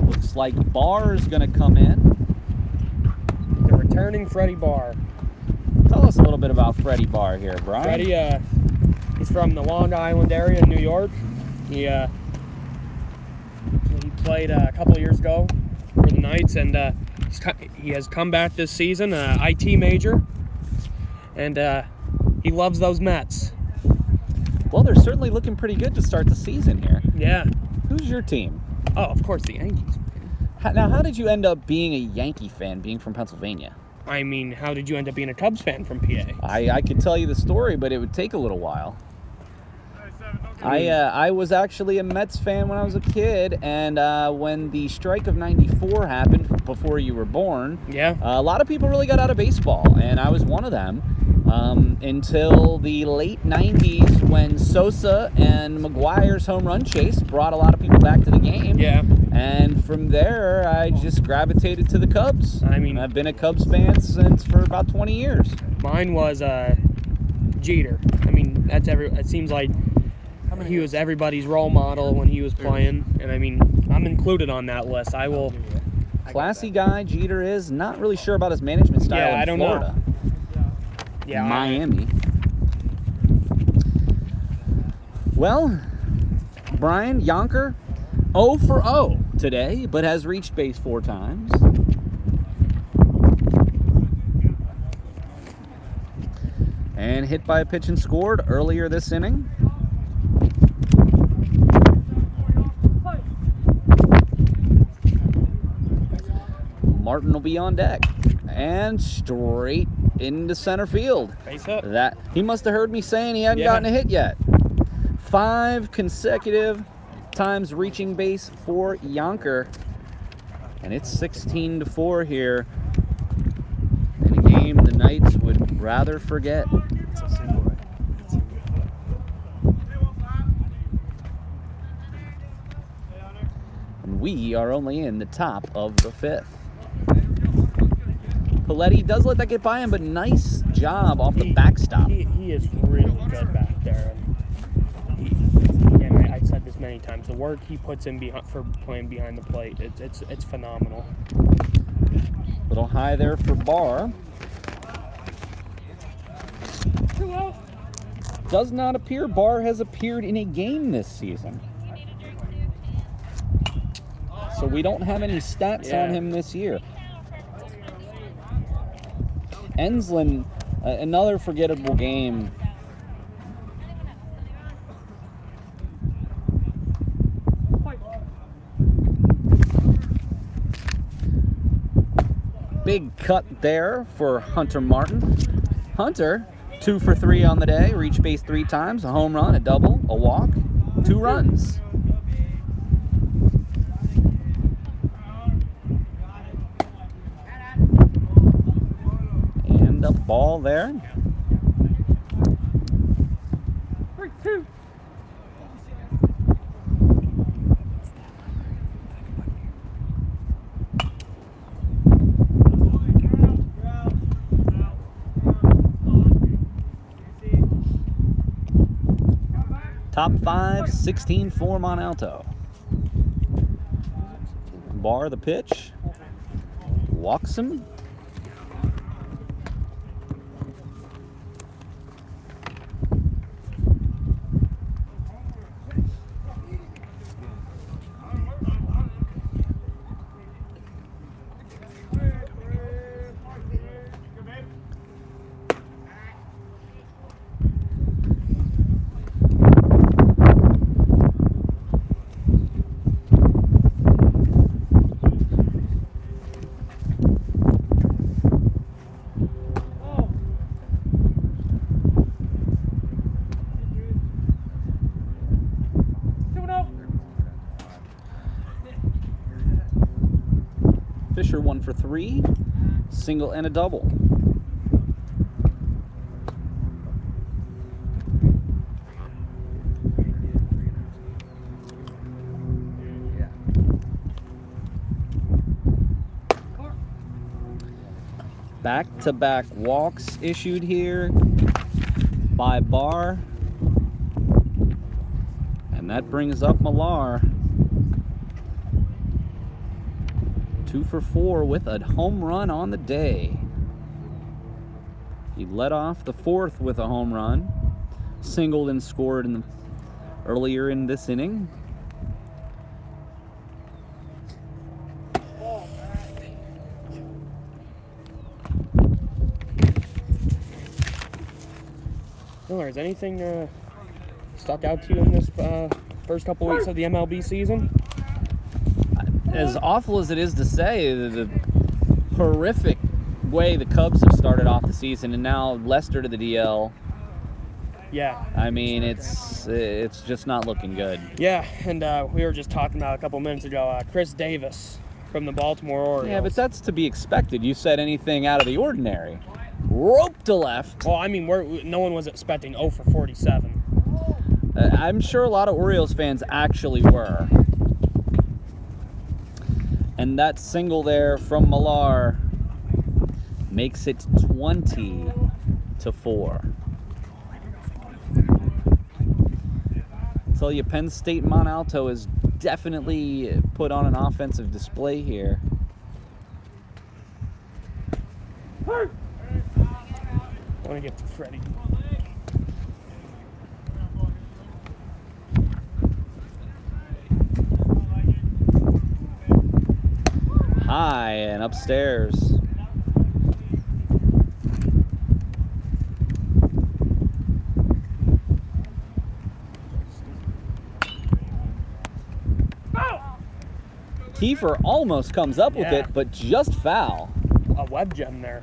S3: Looks like Barr's going to come in.
S2: returning Freddie Barr.
S3: Tell us a little bit about Freddie Barr here, Brian.
S2: Freddie, he's from the Long Island area in New York. He played a couple of years ago for the Knights, and he has come back this season, IT major, and he loves those Mets.
S3: Well, they're certainly looking pretty good to start the season here.
S2: Yeah.
S3: Who's your team?
S2: Oh, of course, the Yankees.
S3: Now, how did you end up being a Yankee fan, being from Pennsylvania?
S2: I mean, how did you end up being a Cubs fan from PA?
S3: I could tell you the story, but it would take a little while. I was actually a Mets fan when I was a kid, and when the strike of '94 happened, before you were born,
S2: Yeah.
S3: a lot of people really got out of baseball, and I was one of them. Until the late 90s, when Sosa and McGuire's home run chase brought a lot of people back to the game.
S2: Yeah.
S3: And from there, I just gravitated to the Cubs.
S2: I mean,
S3: I've been a Cubs fan for about 20 years.
S2: Mine was Jeter. I mean, it seems like he was everybody's role model when he was playing, and I mean, I'm included on that list.
S3: Classy guy, Jeter is. Not really sure about his management style in
S2: I don't
S3: Florida.
S2: know. Yeah,
S3: Miami. Well, Brian Yonker, 0 for 0 today, but has reached base 4 times. And hit by a pitch and scored earlier this inning. Martin will be on deck. And straight into center field.
S2: Face hit.
S3: That he must have heard me saying he hadn't gotten a hit yet. 5 consecutive times reaching base for Yonker, and it's 16-4 here in a game the Knights would rather forget. And we are only in the top of the 5th. Paletti does let that get by him, but nice job off the backstop.
S2: He is really good back there. And I've said this many times, the work he puts in for playing behind the plate, it's phenomenal.
S3: Little high there for Barr. Does not appear Barr has appeared in a game this season. So we don't have any stats on him this year. Enslin, another forgettable game. Big cut there for Hunter Martin. Hunter, 2 for 3 on the day, reached base 3 times, a home run, a double, a walk, 2 runs. And a ball there.
S2: 3-2.
S3: Top 5, 16-4 Mont Alto. Barr the pitch. Walks him. Fisher 1 for 3, single and a double. Back-to-back walks issued here by Barr. And that brings up Millar. 2 for 4 with a home run on the day. He led off the 4th with a home run, singled and scored earlier in this inning.
S2: Well, is anything stuck out to you in this first couple weeks of the MLB season?
S3: As awful as it is to say, the horrific way the Cubs have started off the season, and now Lester to the DL.
S2: Yeah.
S3: I mean, it's just not looking good.
S2: Yeah, and we were just talking about a couple minutes ago, Chris Davis from the Baltimore Orioles.
S3: Yeah, but that's to be expected. You said anything out of the ordinary. Rope to left.
S2: Well, I mean, no one was expecting 0 for 47.
S3: I'm sure a lot of Orioles fans actually were. And that single there from Millar makes it 20-4. I'll tell you, Penn State Mont Alto is definitely put on an offensive display here.
S2: I want to get to Freddie.
S3: High and upstairs. Kiefer almost comes up with it, but just foul.
S2: A web gem there.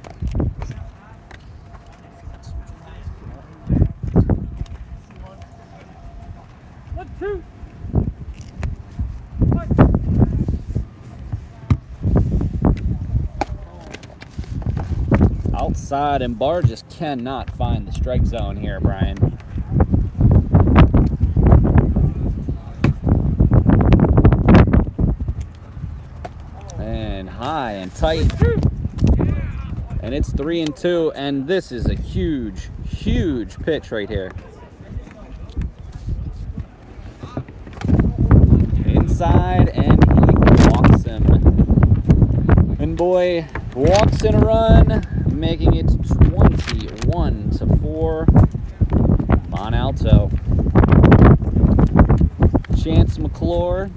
S3: Outside, and Barr just cannot find the strike zone here, Brian. And high and tight. And it's 3-2, and this is a huge, huge pitch right here. Inside, and he walks him. And boy, walks in a run, making it 21-4. Mont Alto. Chance McClure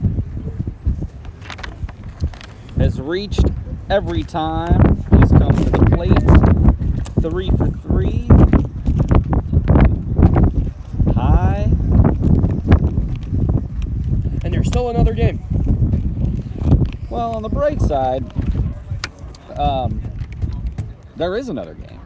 S3: has reached every time he's come to the plate. 3 for 3. High.
S2: And there's still another game.
S3: Well, on the bright side, there is another game.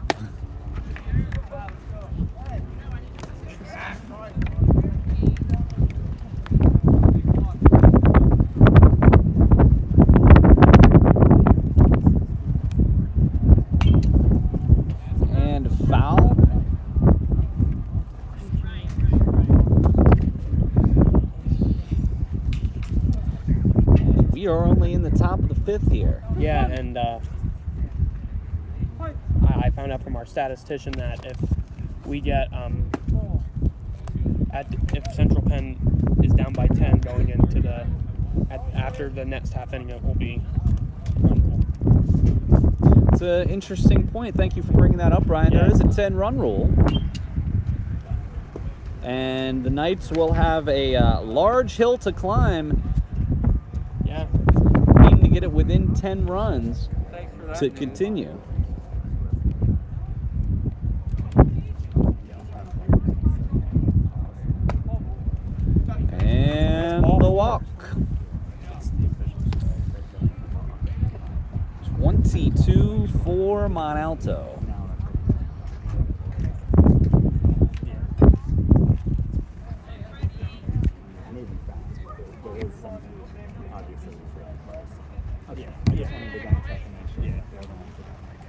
S3: And foul. We are only in the top of the 5th here.
S2: Yeah, and I found out from our statistician that if we get if Central Penn is down by 10 going into after the next half inning, it will be run.
S3: It's an interesting point. Thank you for bringing that up, Brian.
S2: Yeah.
S3: There is a 10-run rule, and the Knights will have a large hill to climb.
S2: Yeah,
S3: Needing to get it within 10 runs to continue. And the walk. 22-4 Mont Alto.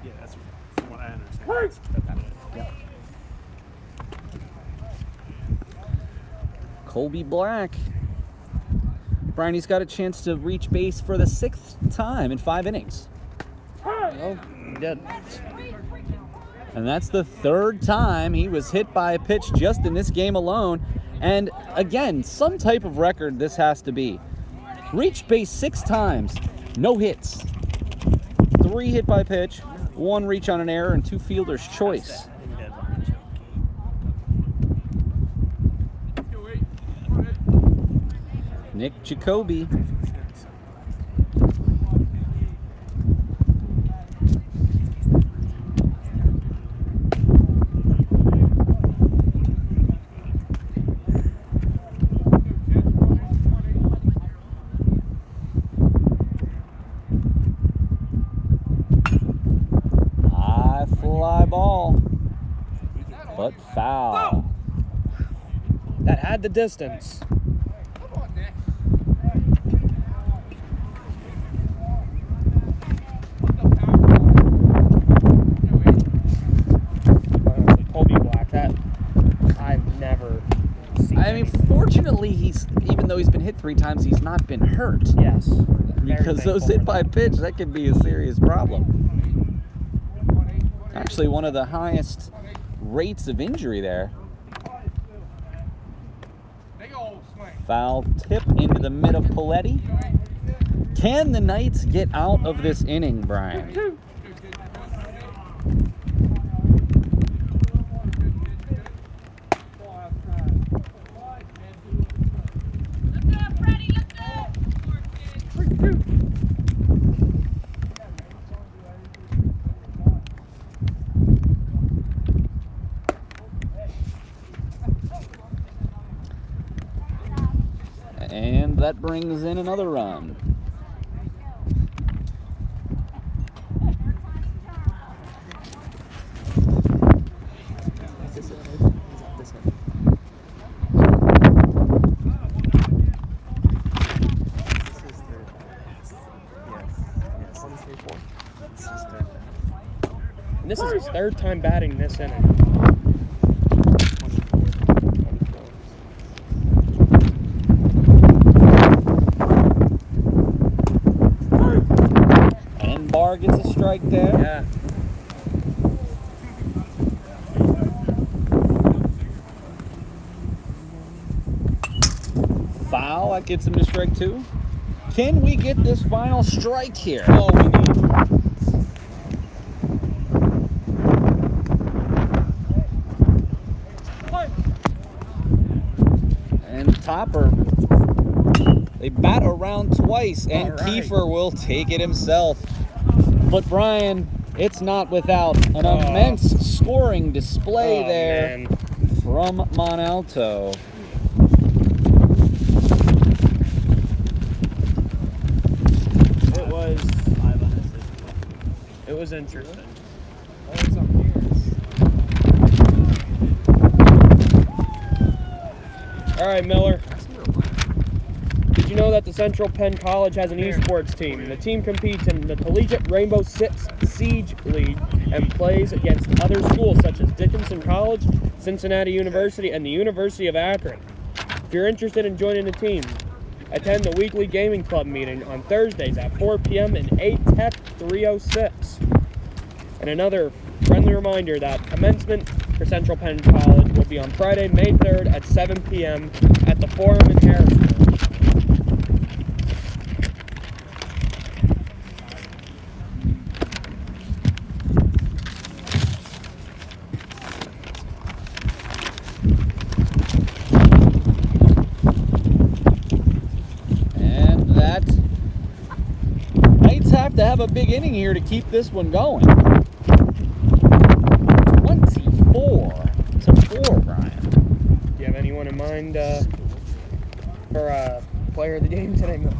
S1: Yeah, that's from what I understand.
S3: Colby Black. Brian, he's got a chance to reach base for the 6th time in 5 innings.
S2: well, he did.
S3: And that's the 3rd time he was hit by a pitch just in this game alone. And again, some type of record this has to be. Reached base 6 times, no hits. 3 hit by pitch, 1 reach on an error, and 2 fielder's choice. Nick Jacoby. High fly ball, but foul.
S2: That had the distance.
S3: I mean, fortunately, even though he's been hit 3 times, he's not been hurt.
S2: Yes.
S3: Because those hit by pitch, that could be a serious problem. Actually, one of the highest rates of injury there. Foul tip into the mid of Paletti. Can the Knights get out of this inning, Brian? And that brings in another run.
S2: And this is his 3rd time batting this inning.
S3: And Barr gets a strike there.
S2: Yeah.
S3: Foul, that gets him to strike 2. Can we get this final strike here?
S2: All we need.
S3: And Topper, they bat around twice, and
S2: All right.
S3: Kiefer will take it himself. But Brian, it's not without an immense scoring display there
S2: Man.
S3: from Mont Alto.
S2: It was interesting. All right, Miller. Did you know that the Central Penn College has an esports team? The team competes in the Collegiate Rainbow Six Siege League and plays against other schools such as Dickinson College, Cincinnati University, and the University of Akron. If you're interested in joining the team, attend the weekly gaming club meeting on Thursdays at 4 p.m. in A Tech 306. And another friendly reminder that commencement for Central Penn College will be on Friday, May 3rd at 7 p.m. at the Forum in Harrisburg.
S3: And that Knights have to have a big inning here to keep this one going. 24-4, Brian.
S2: Do you have anyone in mind for player of the game today, Miller?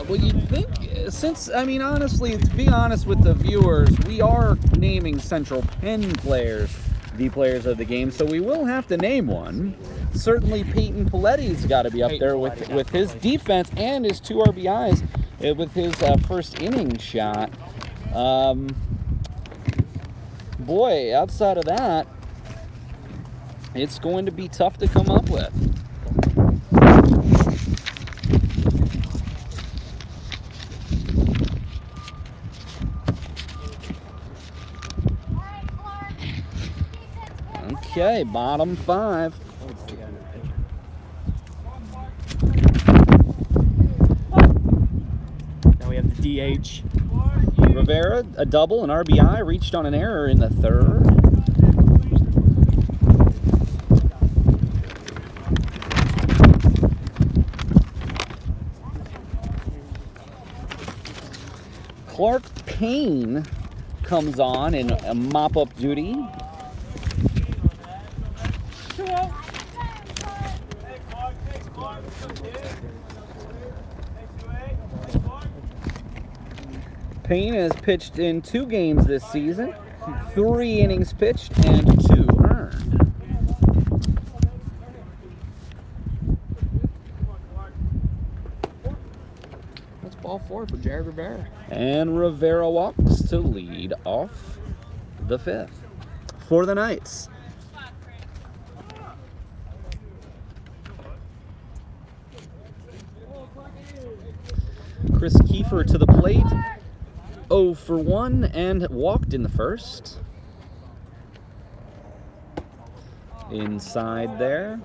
S3: Well, you'd think, since, I mean, honestly, to be honest with the viewers, we are naming Central Penn players the players of the game, so we will have to name one. Certainly, Peyton Paletti's got to be up there with his defense and his 2 RBIs with his first inning shot. Boy, outside of that, it's going to be tough to come up with. Okay, bottom 5.
S2: Now we have the DH.
S3: Rivera, a double, an RBI, reached on an error in the 3rd. Clark Payne comes on in a mop-up duty. Payne has pitched in 2 games this season, 3 innings pitched and 2 earned.
S2: That's ball 4 for Jared Rivera.
S3: And Rivera walks to lead off the 5th for the Knights. Chris Kiefer to the plate, 0 for 1 and walked in the first. Inside there.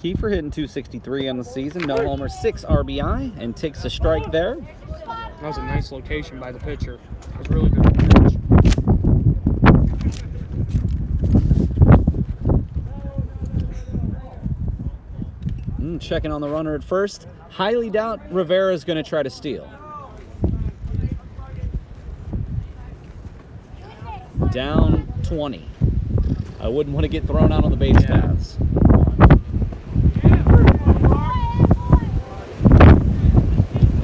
S3: Kiefer hitting .263 on the season, no homer, 6 RBI, and takes a strike there.
S2: That was a nice location by the pitcher. It was really good pitch.
S3: Checking on the runner at first. Highly doubt Rivera's going to try to steal. Down 20. I wouldn't want to get thrown out on the base paths.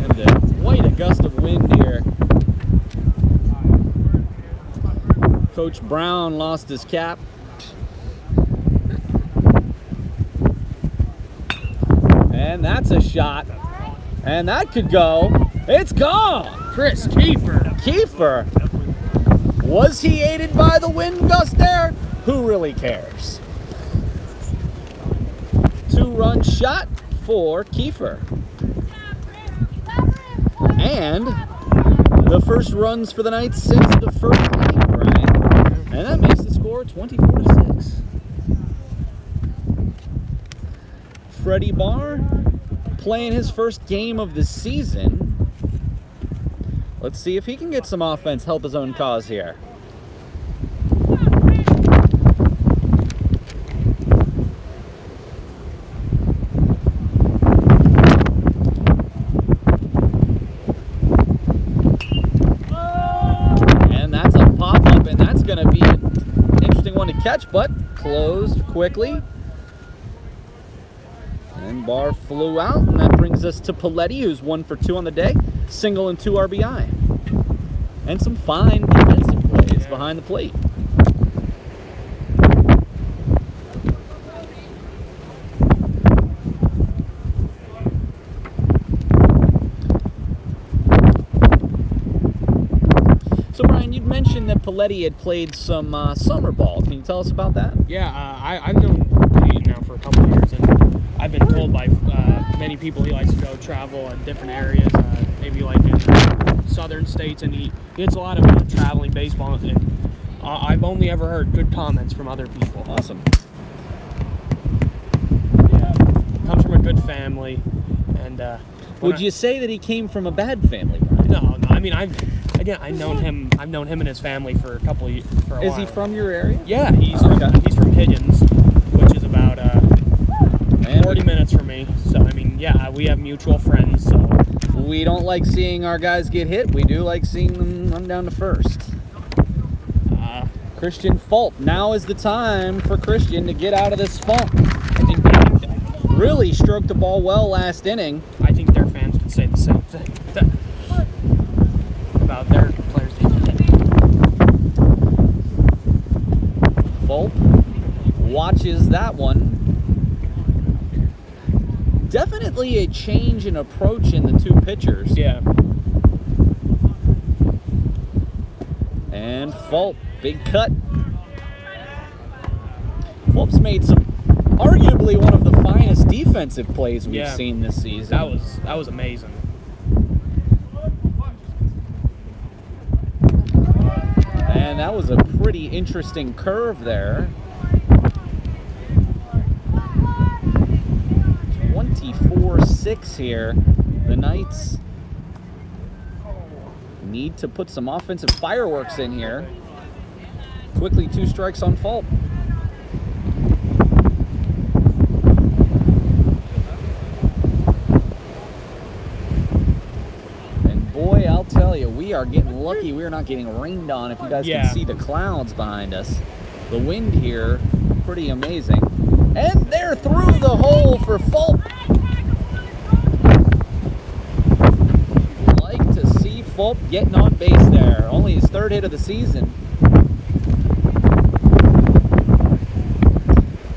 S3: And quite a gust of wind here. Coach Brown lost his cap. And that's a shot. And that could go. It's gone.
S2: Chris Kiefer.
S3: Kiefer. Was he aided by the wind gust there? Who really cares? 2-run shot for Kiefer. And the first runs for the Knights since the first inning, Brian. And that makes the score 24-6. Freddie Barr playing his first game of the season. Let's see if he can get some offense, help his own cause here. And that's a pop-up, and that's going to be an interesting one to catch, but closed quickly. And Barr flew out, and that brings us to Paletti, who's 1 for 2 on the day, single and 2 RBI. And some fine defensive plays behind the plate. So Brian, you'd mentioned that Paletti had played some summer ball. Can you tell us about that?
S2: Yeah, I've known Pete now for a couple of years, and I've been told by many people he likes to go travel in different areas, maybe like in southern states, and he gets a lot of traveling baseball. And I've only ever heard good comments from other people.
S3: Awesome.
S2: Yeah, comes from a good family, and
S3: would you say that he came from a bad family, Brian?
S2: No. I mean, I've known him. I've known him and his family for a couple of years.
S3: Is he from your area?
S2: Yeah, he's from Higgins, which is about 40 minutes from me. So I mean, yeah, we have mutual friends. So
S3: we don't like seeing our guys get hit. We do like seeing them run down to first. Christian Fulp. Now is the time for Christian to get out of this funk.
S2: I think
S3: really stroked the ball well last inning.
S2: I think their fans could say the same thing about their players.
S3: Fulp watches that one. Definitely a change in approach in the 2 pitchers.
S2: Yeah.
S3: And Fulp, big cut. Fulp's made some, arguably one of the finest defensive plays we've seen this season.
S2: That was amazing.
S3: And that was a pretty interesting curve there. 24-6 here. The Knights need to put some offensive fireworks in here. Quickly 2 strikes on Fulp. tell you, we are getting lucky. We are not getting rained on. If you guys
S2: Yeah.
S3: can see the clouds behind us. The wind here, pretty amazing. And they're through the hole for Fulp. Like to see Fulp getting on base there. Only his 3rd hit of the season.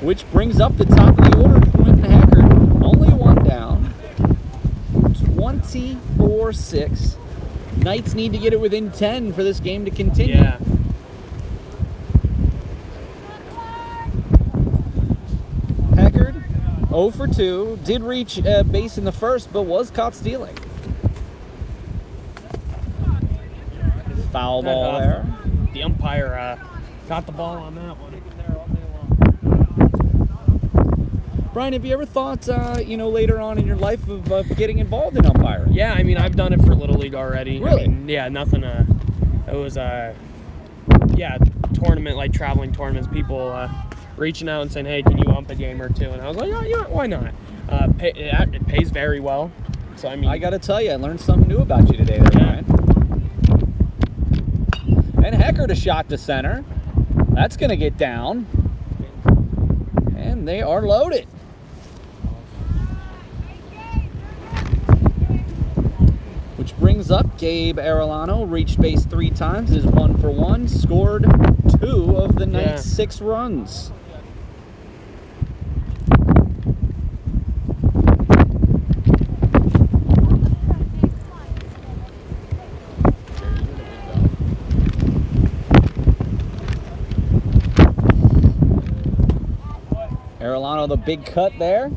S3: Which brings up the top of the order, Quentin Hackert. Only one down. 24-6. Knights need to get it within 10 for this game to continue.
S2: Yeah.
S3: Hackard, 0 for 2. Did reach base in the first, but was caught stealing. Foul ball there.
S2: The umpire got the ball on that one.
S3: Brian, have you ever thought, later on in your life of getting involved in umpiring?
S2: Yeah, I mean, I've done it for Little League already.
S3: Really?
S2: I mean, yeah, nothing. It was tournament, like traveling tournaments. People reaching out and saying, "Hey, can you ump a game or two?" And I was like, "Yeah, why not?" It pays very well. So I mean,
S3: I got to tell you, I learned something new about you today, there, Brian. And Hackard a shot to center. That's going to get down. And they are loaded. Which brings up Gabe Arellano, reached base 3 times, is 1 for 1, scored 2 of the Knights' 6 runs. Arellano, the big cut there.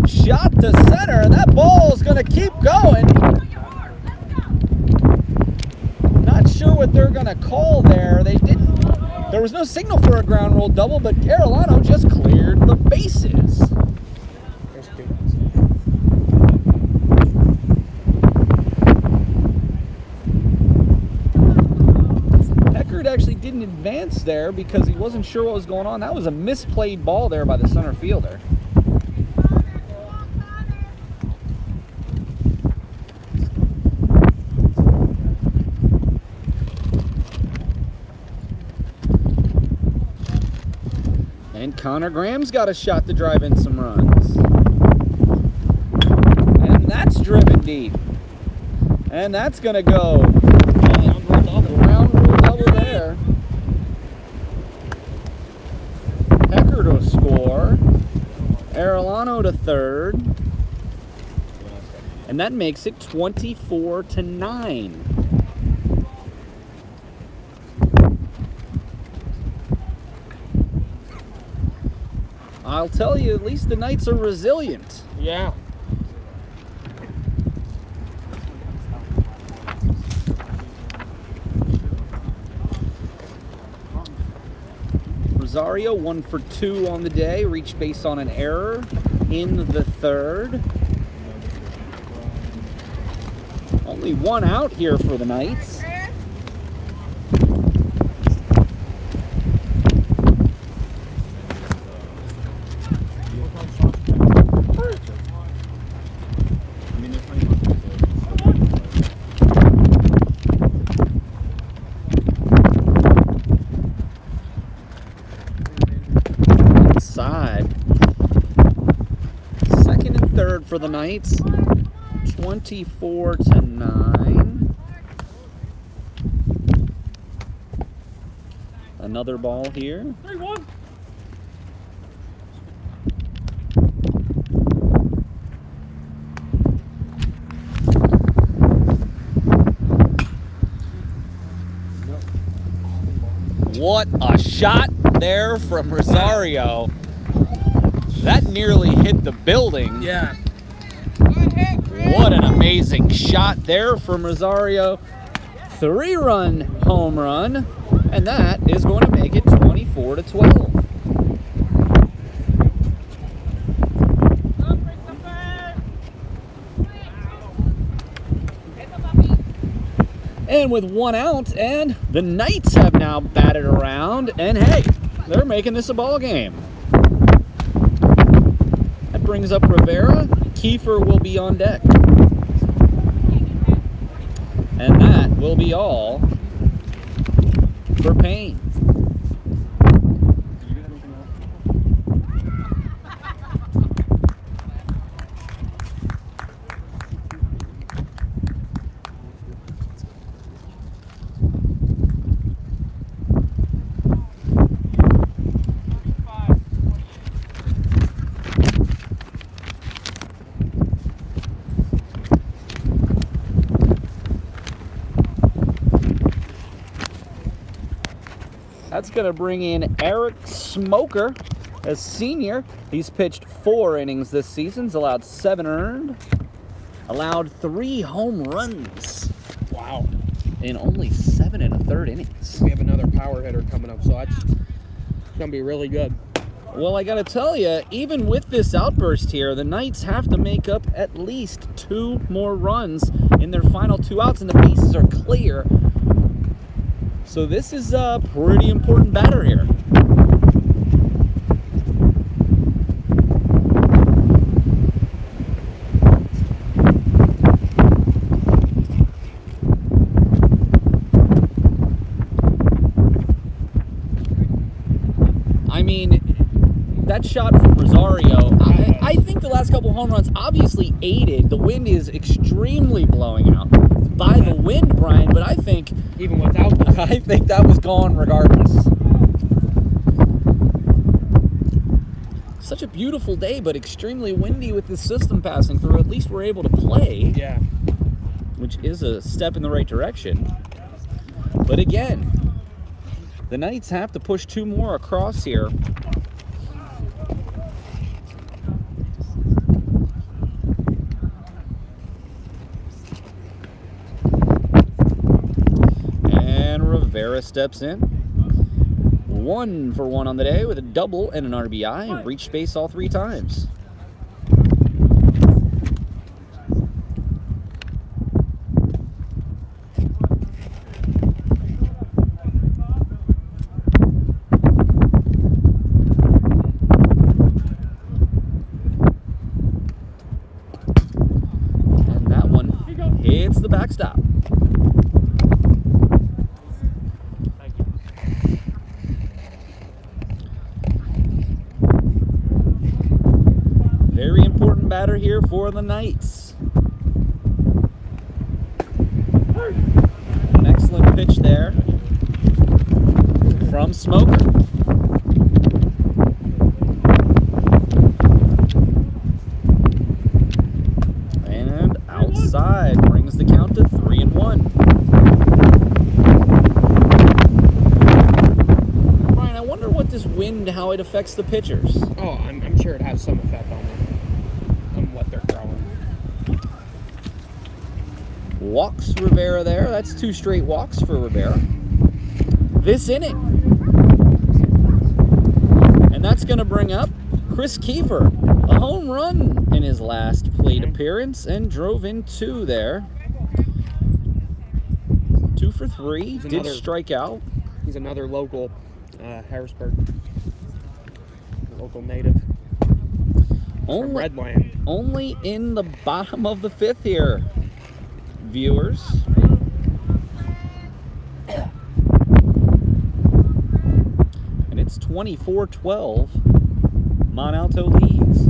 S3: Shot to center, and that ball is going to keep going. Not sure what they're going to call there. There was no signal for a ground rule double, but Arellano just cleared the bases. Eckert actually didn't advance there because he wasn't sure what was going on. That was a misplayed ball there by the center fielder. And Connor Graham's got a shot to drive in some runs. And that's driven deep. And that's going to go. Round rule double there. Hecker to score. Arellano to third. And that makes it 24-9. I'll tell you, at least the Knights are resilient.
S2: Yeah.
S3: Rosario 1 for 2 on the day, reached base on an error in the third. Only 1 out here for the Knights. Second and third for the Knights, 24-9. Another ball here.
S2: 3-1.
S3: What a shot there from Rosario. That nearly hit the building.
S2: Yeah.
S3: What an amazing shot there from Rosario. 3-run home run, and that is going to make it 24-12. And with 1 out, and the Knights have now batted around, and hey, they're making this a ball game. That brings up Rivera. Kiefer will be on deck. And that will be all for Payne. That's going to bring in Eric Smoker, a senior. He's pitched 4 innings this season, he's allowed 7 earned, allowed 3 home runs.
S2: Wow.
S3: In only 7 1/3 innings.
S2: We have another power hitter coming up, so that's going to be really good.
S3: Well, I got to tell you, even with this outburst here, the Knights have to make up at least 2 more runs in their final 2 outs, and the bases are clear. So this is a pretty important batter here. I mean, that shot from Rosario, I think the last couple home runs obviously aided. The wind is extremely blowing out by the wind, Brian, but I think
S2: Even without the
S3: I think that was gone regardless. Such a beautiful day, but extremely windy with the system passing through. At least we're able to play,
S2: yeah.
S3: which is a step in the right direction. But again, the Knights have to push 2 more across here. And Rivera steps in. 1 for 1 on the day with a double and an RBI. Reached base all 3 times. And that one hits the backstop. Very important batter here for the Knights. An excellent pitch there from Smoker. And outside brings the count to 3-1. Brian, I wonder what this wind, how it affects the pitchers.
S2: Oh, I'm sure it has some effect on what they're throwing.
S3: Walks Rivera there. That's 2 straight walks for Rivera this inning. And that's going to bring up Chris Kiefer. A home run in his last plate appearance and drove in 2 there. 2 for 3. Did strike out.
S2: He's another local Harrisburg. Local native. From Redland.
S3: Only in the bottom of the 5th here, viewers. And it's 24-12. Mont Alto leads.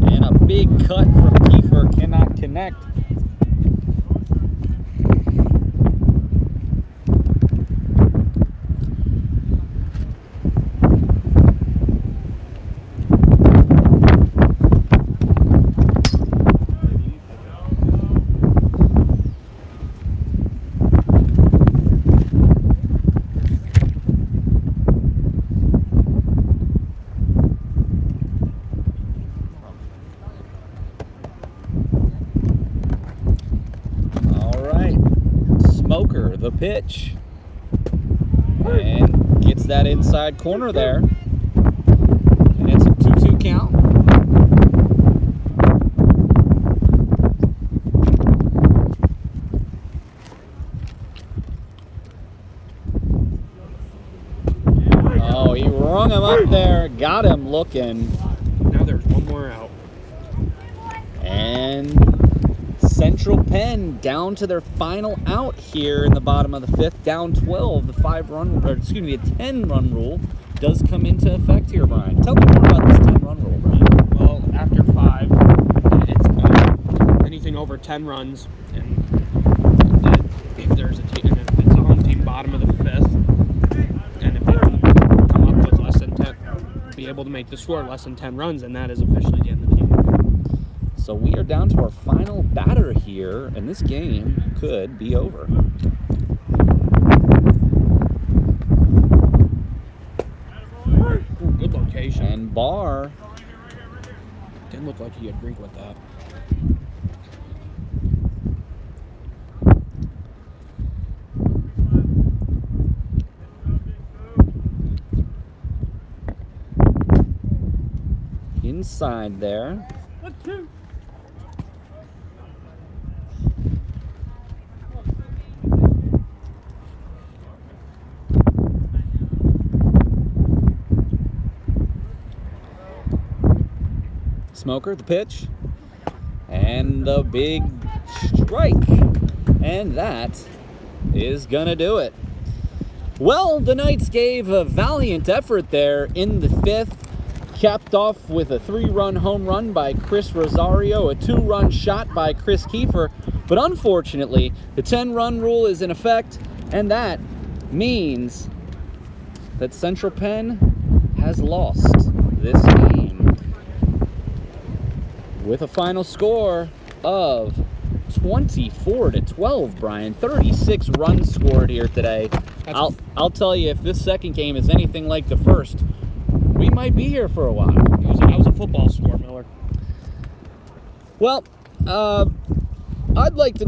S3: And a big cut from Kiefer, cannot connect. Smoker, the pitch, and gets that inside corner there, and it's a 2-2 count. Strung him up there, got him looking.
S2: Now there's one more out.
S3: And Central Penn down to their final out here in the bottom of the 5th, down 12. The 10-run rule does come into effect here, Brian. Tell me more about this 10-run rule, Brian.
S2: Well, after 5, it's anything over 10 runs, and if there's a team, if it's a home team, bottom of the 5th, and if they don't come up with less than 10, be able to make the score less than 10 runs, and that is officially the end of the game.
S3: So we are down to our final batter here, and this game could be over.
S2: Ooh, good location.
S3: And Barr.
S2: Didn't look like he agreed with that.
S3: Inside there.
S4: 1-2.
S3: Smoker, the pitch, and the big strike, and that is gonna do it. Well, the Knights gave a valiant effort there in the 5th, capped off with a 3-run home run by Chris Rosario, a 2-run shot by Chris Kiefer, but unfortunately, the 10-run rule is in effect, and that means that Central Penn has lost this game with a final score of 24-12, Brian. 36 runs scored here today. I'll tell you, if this second game is anything like the first, we might be here for a while.
S2: That was a football score, Miller.
S3: Well, I'd like to